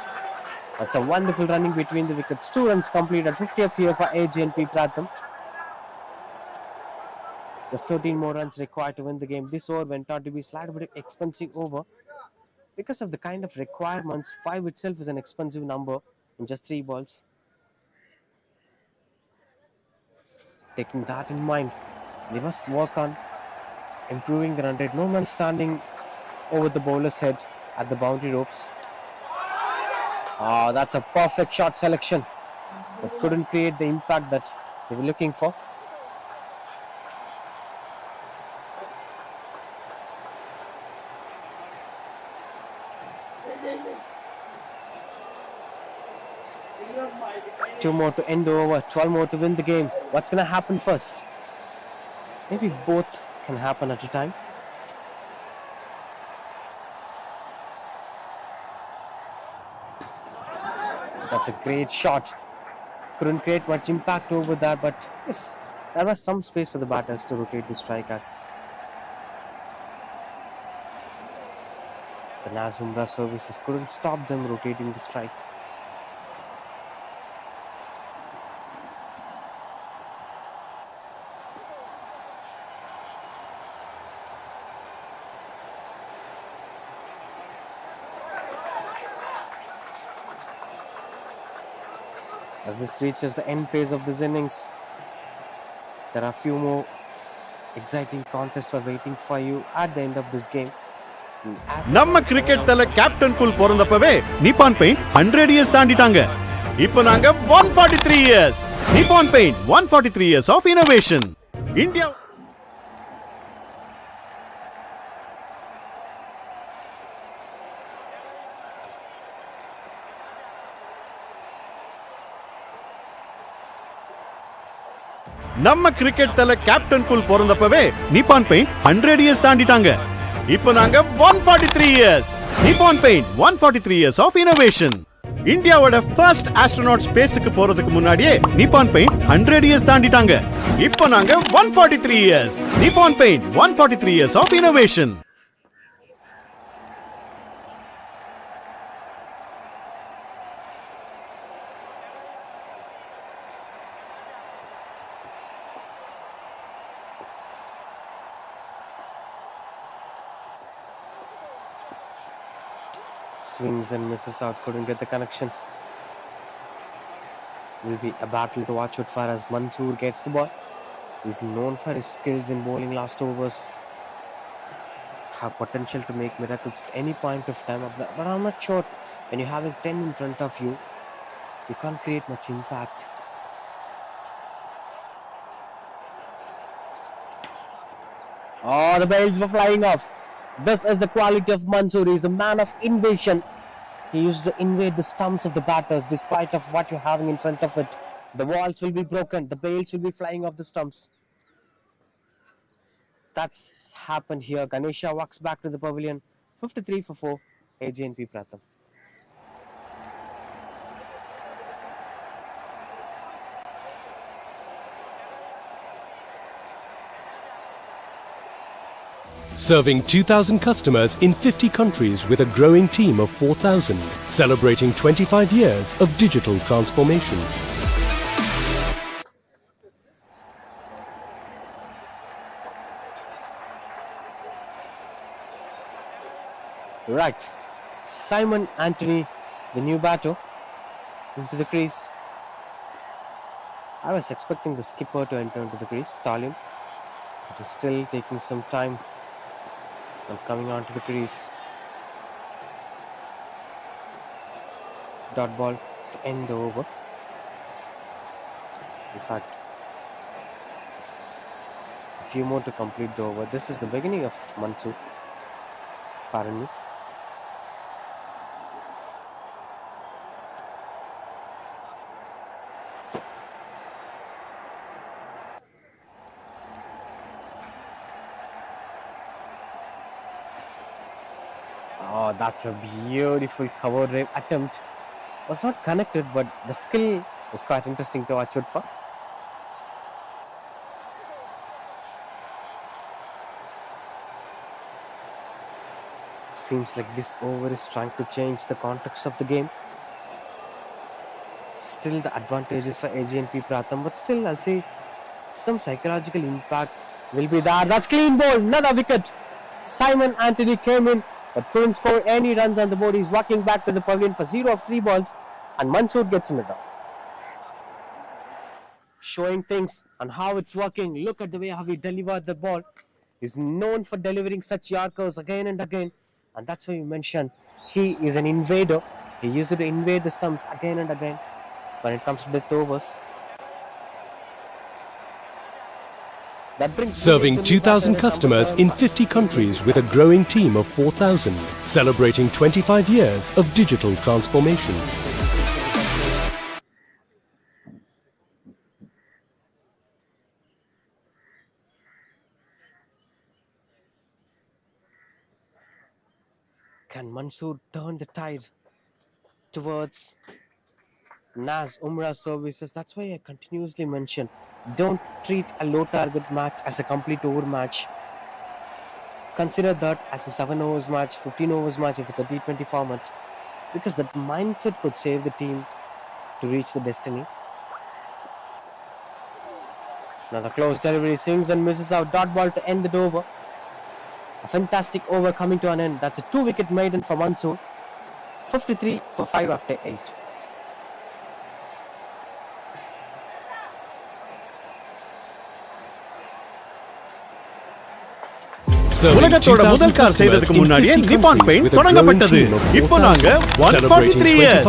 That's a wonderful running between the wickets. 2 runs completed, 50 up here for Ag&P Pratham. Just 13 more runs required to win the game. This over went out to be slightly bit expensive over. Because of the kind of requirements, 5 itself is an expensive number in just 3 balls. Taking that in mind, they must work on improving the run rate. No man standing over the bowler's head at the boundary ropes. That's a perfect shot selection, but couldn't create the impact that they were looking for. 2 more to end the over, 12 more to win the game. What's going to happen first? Maybe both can happen at a time. That's a great shot. Couldn't create much impact over that, but yes, there was some space for the batters to rotate the strike as the Naaz Umrah services couldn't stop them rotating the strike. As this reaches the end phase of this innings, there are a few more exciting contests are waiting for you at the end of this game. நம்ம cricket தல captain cool பிறந்தப்பவே Nippon Paint 100 years தாண்டிட்டாங்க. இப்போ நாங்க 143 years. Nippon Paint 143 years of innovation. India நம்ம cricket தல captain cool பிறந்தப்பவே Nippon Paint 100 years தாண்டிட்டாங்க. இப்போ நாங்க 143 years. Nippon Paint 143 years of innovation. இந்தியாவோட ஃபர்ஸ்ட் ஆஸ்ட்ரோநாட் ஸ்பேஸ்க்கு போறதுக்கு முன்னாடியே நிப்பான் பெயிண்ட் 100 இயர்ஸ் தாண்டிட்டாங்க. இப்போ நாங்க 143 years. Nippon Paint 143 years of innovation. Swings and misses out, couldn't get the connection. Will be a battle to watch out for as Mansoor gets the ball. He's known for his skills in bowling last overs. Have potential to make miracles at any point of time, but I'm not sure when you're having 10 in front of you, you can't create much impact. Oh, the bails were flying off. This is the quality of Mansoor. He's the man of invasion. He used to invade the stumps of the batters despite of what you're having in front of it. The walls will be broken. The bails will be flying off the stumps. That's happened here. Ganesha walks back to the pavilion. 53 for 4. Ag&P Pratham. Serving 2,000 customers in 50 countries with a growing team of 4,000, celebrating 25 years of digital transformation. Right. Simon Anthony, the new batter, into the crease. I was expecting the skipper to enter into the crease, Stalin. It is still taking some time. And coming onto the crease. Dot ball to end the over. In fact, a few more to complete the over. This is the beginning of Mansoor. Pardon me. Oh, that's a beautiful cover drive attempt. Was not connected, but the skill was quite interesting to watch out for. Seems like this over is trying to change the context of the game. Still the advantage is for Ag&P Pratham, but still I'll say some psychological impact will be there. That's clean ball, another wicket. Simon Anthony came in but couldn't score any runs on the board. He's walking back to the pavilion for 0 of 3 balls and Mansoor gets another. Showing things on how it's working. Look at the way how he delivered the ball. He's known for delivering such Yorkers again and again, and that's why you mentioned he is an invader. He used to invade the stumps again and again when it comes to death overs. Serving 2,000 customers in 50 countries with a growing team of 4,000, celebrating 25 years of digital transformation. Can Mansoor turn the tide towards Naaz Umrah services? That's why I continuously mention, don't treat a low target match as a complete over match. Consider that as a 7 overs match, 15 overs match if it's a T20 format, because that mindset could save the team to reach the destiny. Now the close delivery swings and misses out. Dot ball to end the over. A fantastic over coming to an end. That's a 2-wicket maiden for Mansoor. 53 for 5 after 8. உலகத்தோட முதல் car செய்யறதுக்கு முன்னாடியே Nippon paint தொடங்கப்பட்டது. இப்போ நாங்க 143 years.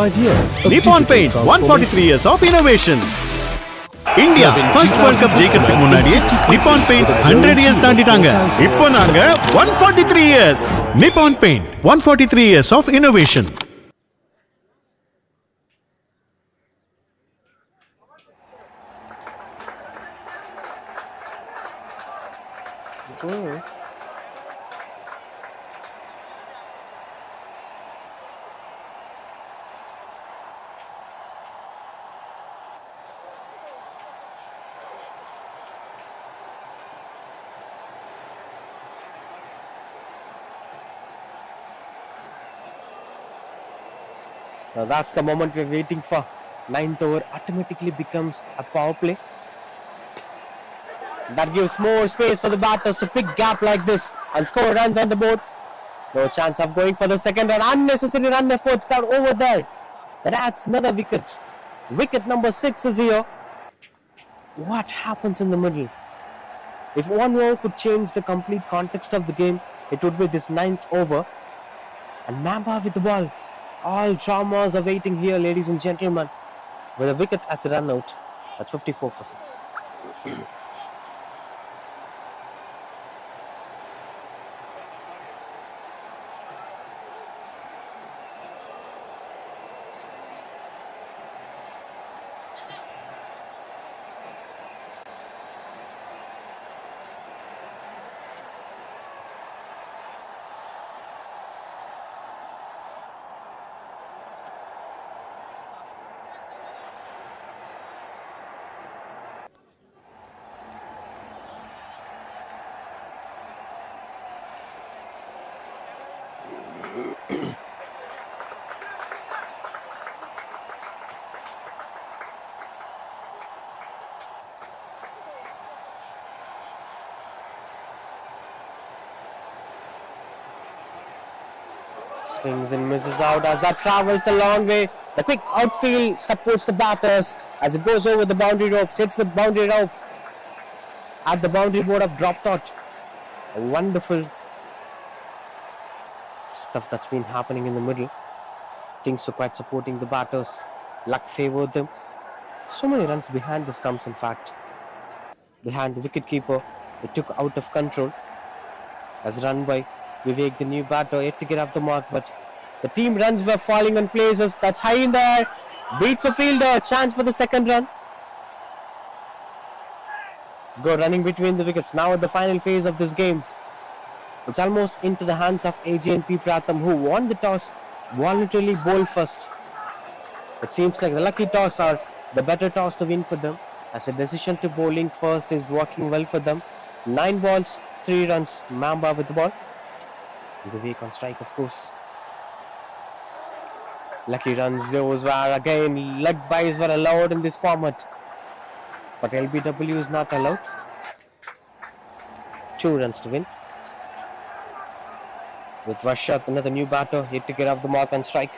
Nippon Paint 143 years of innovation. India first world cup ஜெயிக்கிறதுக்கு முன்னாடியே நிப்பான் Paint 100 years தாண்டிட்டாங்க. இப்போ நாங்க 143 years. Nippon Paint 143 years of innovation. Now that's the moment we're waiting for. 9th over automatically becomes a power play. That gives more space for the batters to pick gap like this and score runs on the board. No chance of going for the second run. Unnecessary run effort over there. That adds another wicket. Wicket number 6 is here. What happens in the middle? If one over could change the complete context of the game, it would be this 9th over. And Mamba with the ball. All dramas are waiting here, ladies and gentlemen. With a wicket as a run out at 54 for 6. Swings and misses out as that travels a long way. The quick outfield supports the batters as it goes over the boundary ropes, hits the boundary rope at the boundary board of drop thought. A wonderful stuff that's been happening in the middle. Things are quite supporting the batters. Luck favored them. So many runs behind the stumps, in fact. Behind the wicketkeeper, it took out of control. As run by Vivek, the new batter, yet to get off the mark, but the team runs were falling on places. That's high in the air. Beats a fielder. Chance for the second run. Go running between the wickets. Now at the final phase of this game. It's almost into the hands of Ag&P Pratham, who won the toss, voluntarily bowled first. It seems like the lucky toss or the better toss to win for them, as the decision to bowling first is working well for them. 9 balls, 3 runs. Mamba with the ball. Vivek on strike, of course. Lucky runs, those were again, leg buys were allowed in this format. But LBW is not allowed. 2 runs to win. With Russia, another new batter, yet to get off the mark and strike.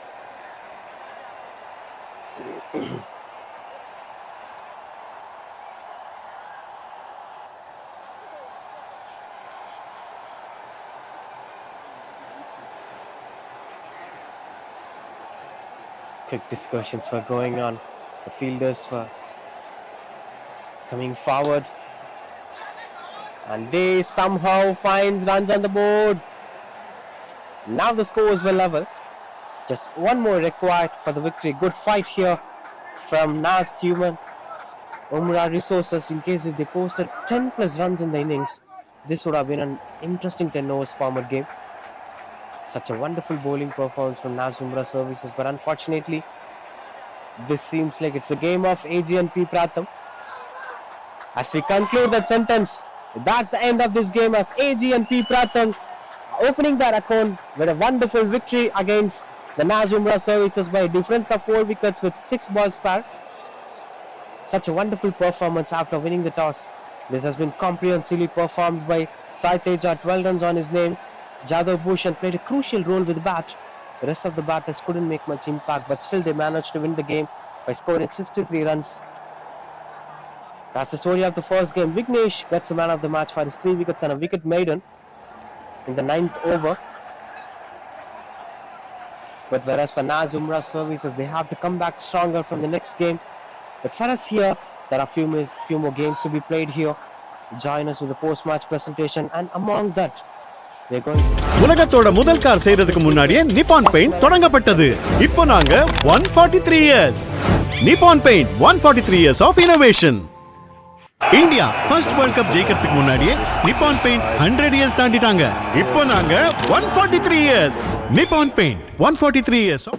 Quick discussions were going on. The fielders were coming forward. And they somehow finds runs on the board. Now the scores were level. Just one more required for the victory. Good fight here from Naaz Umrah resources. In case if they posted 10 plus runs in the innings, this would have been an interesting 10 overs format game. Such a wonderful bowling performance from Naaz Umrah services, but unfortunately, this seems like it's a game of Ag&P Pratham. As we conclude that sentence, that's the end of this game as Ag&P Pratham opening their account with a wonderful victory against the Naaz Umrah services by a difference of 4 wickets with 6 balls spare. Such a wonderful performance after winning the toss. This has been comprehensively performed by Sai Teja, 12 runs on his name. Jadhav Bhushan played a crucial role with the bat. The rest of the batters couldn't make much impact, but still they managed to win the game by scoring 63 runs. That's the story of the first game. Vignesh gets the man of the match for his 3 wickets and a wicket maiden in the 9th over. But whereas for Naaz Umrah services, they have to come back stronger from the next game. But for us here, there are few more games to be played here. Join us with the post-match presentation, and among that, we're going to... உலகத்தோட முதல் car செய்யறதுக்கு முன்னாடியே Nippon paint தொடங்கப்பட்டது. இப்போ நாங்க 143 years. Nippon Paint 143 years of innovation. India first world cup ஜெயிக்கிறதுக்கு முன்னாடியே நிப்பான் Paint 100 years தாண்டிட்டாங்க. இப்போ நாங்க 143 years. Nippon Paint 143 years of...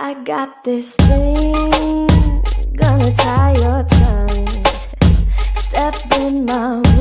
I got this thing, gonna tie your tongue. Step in my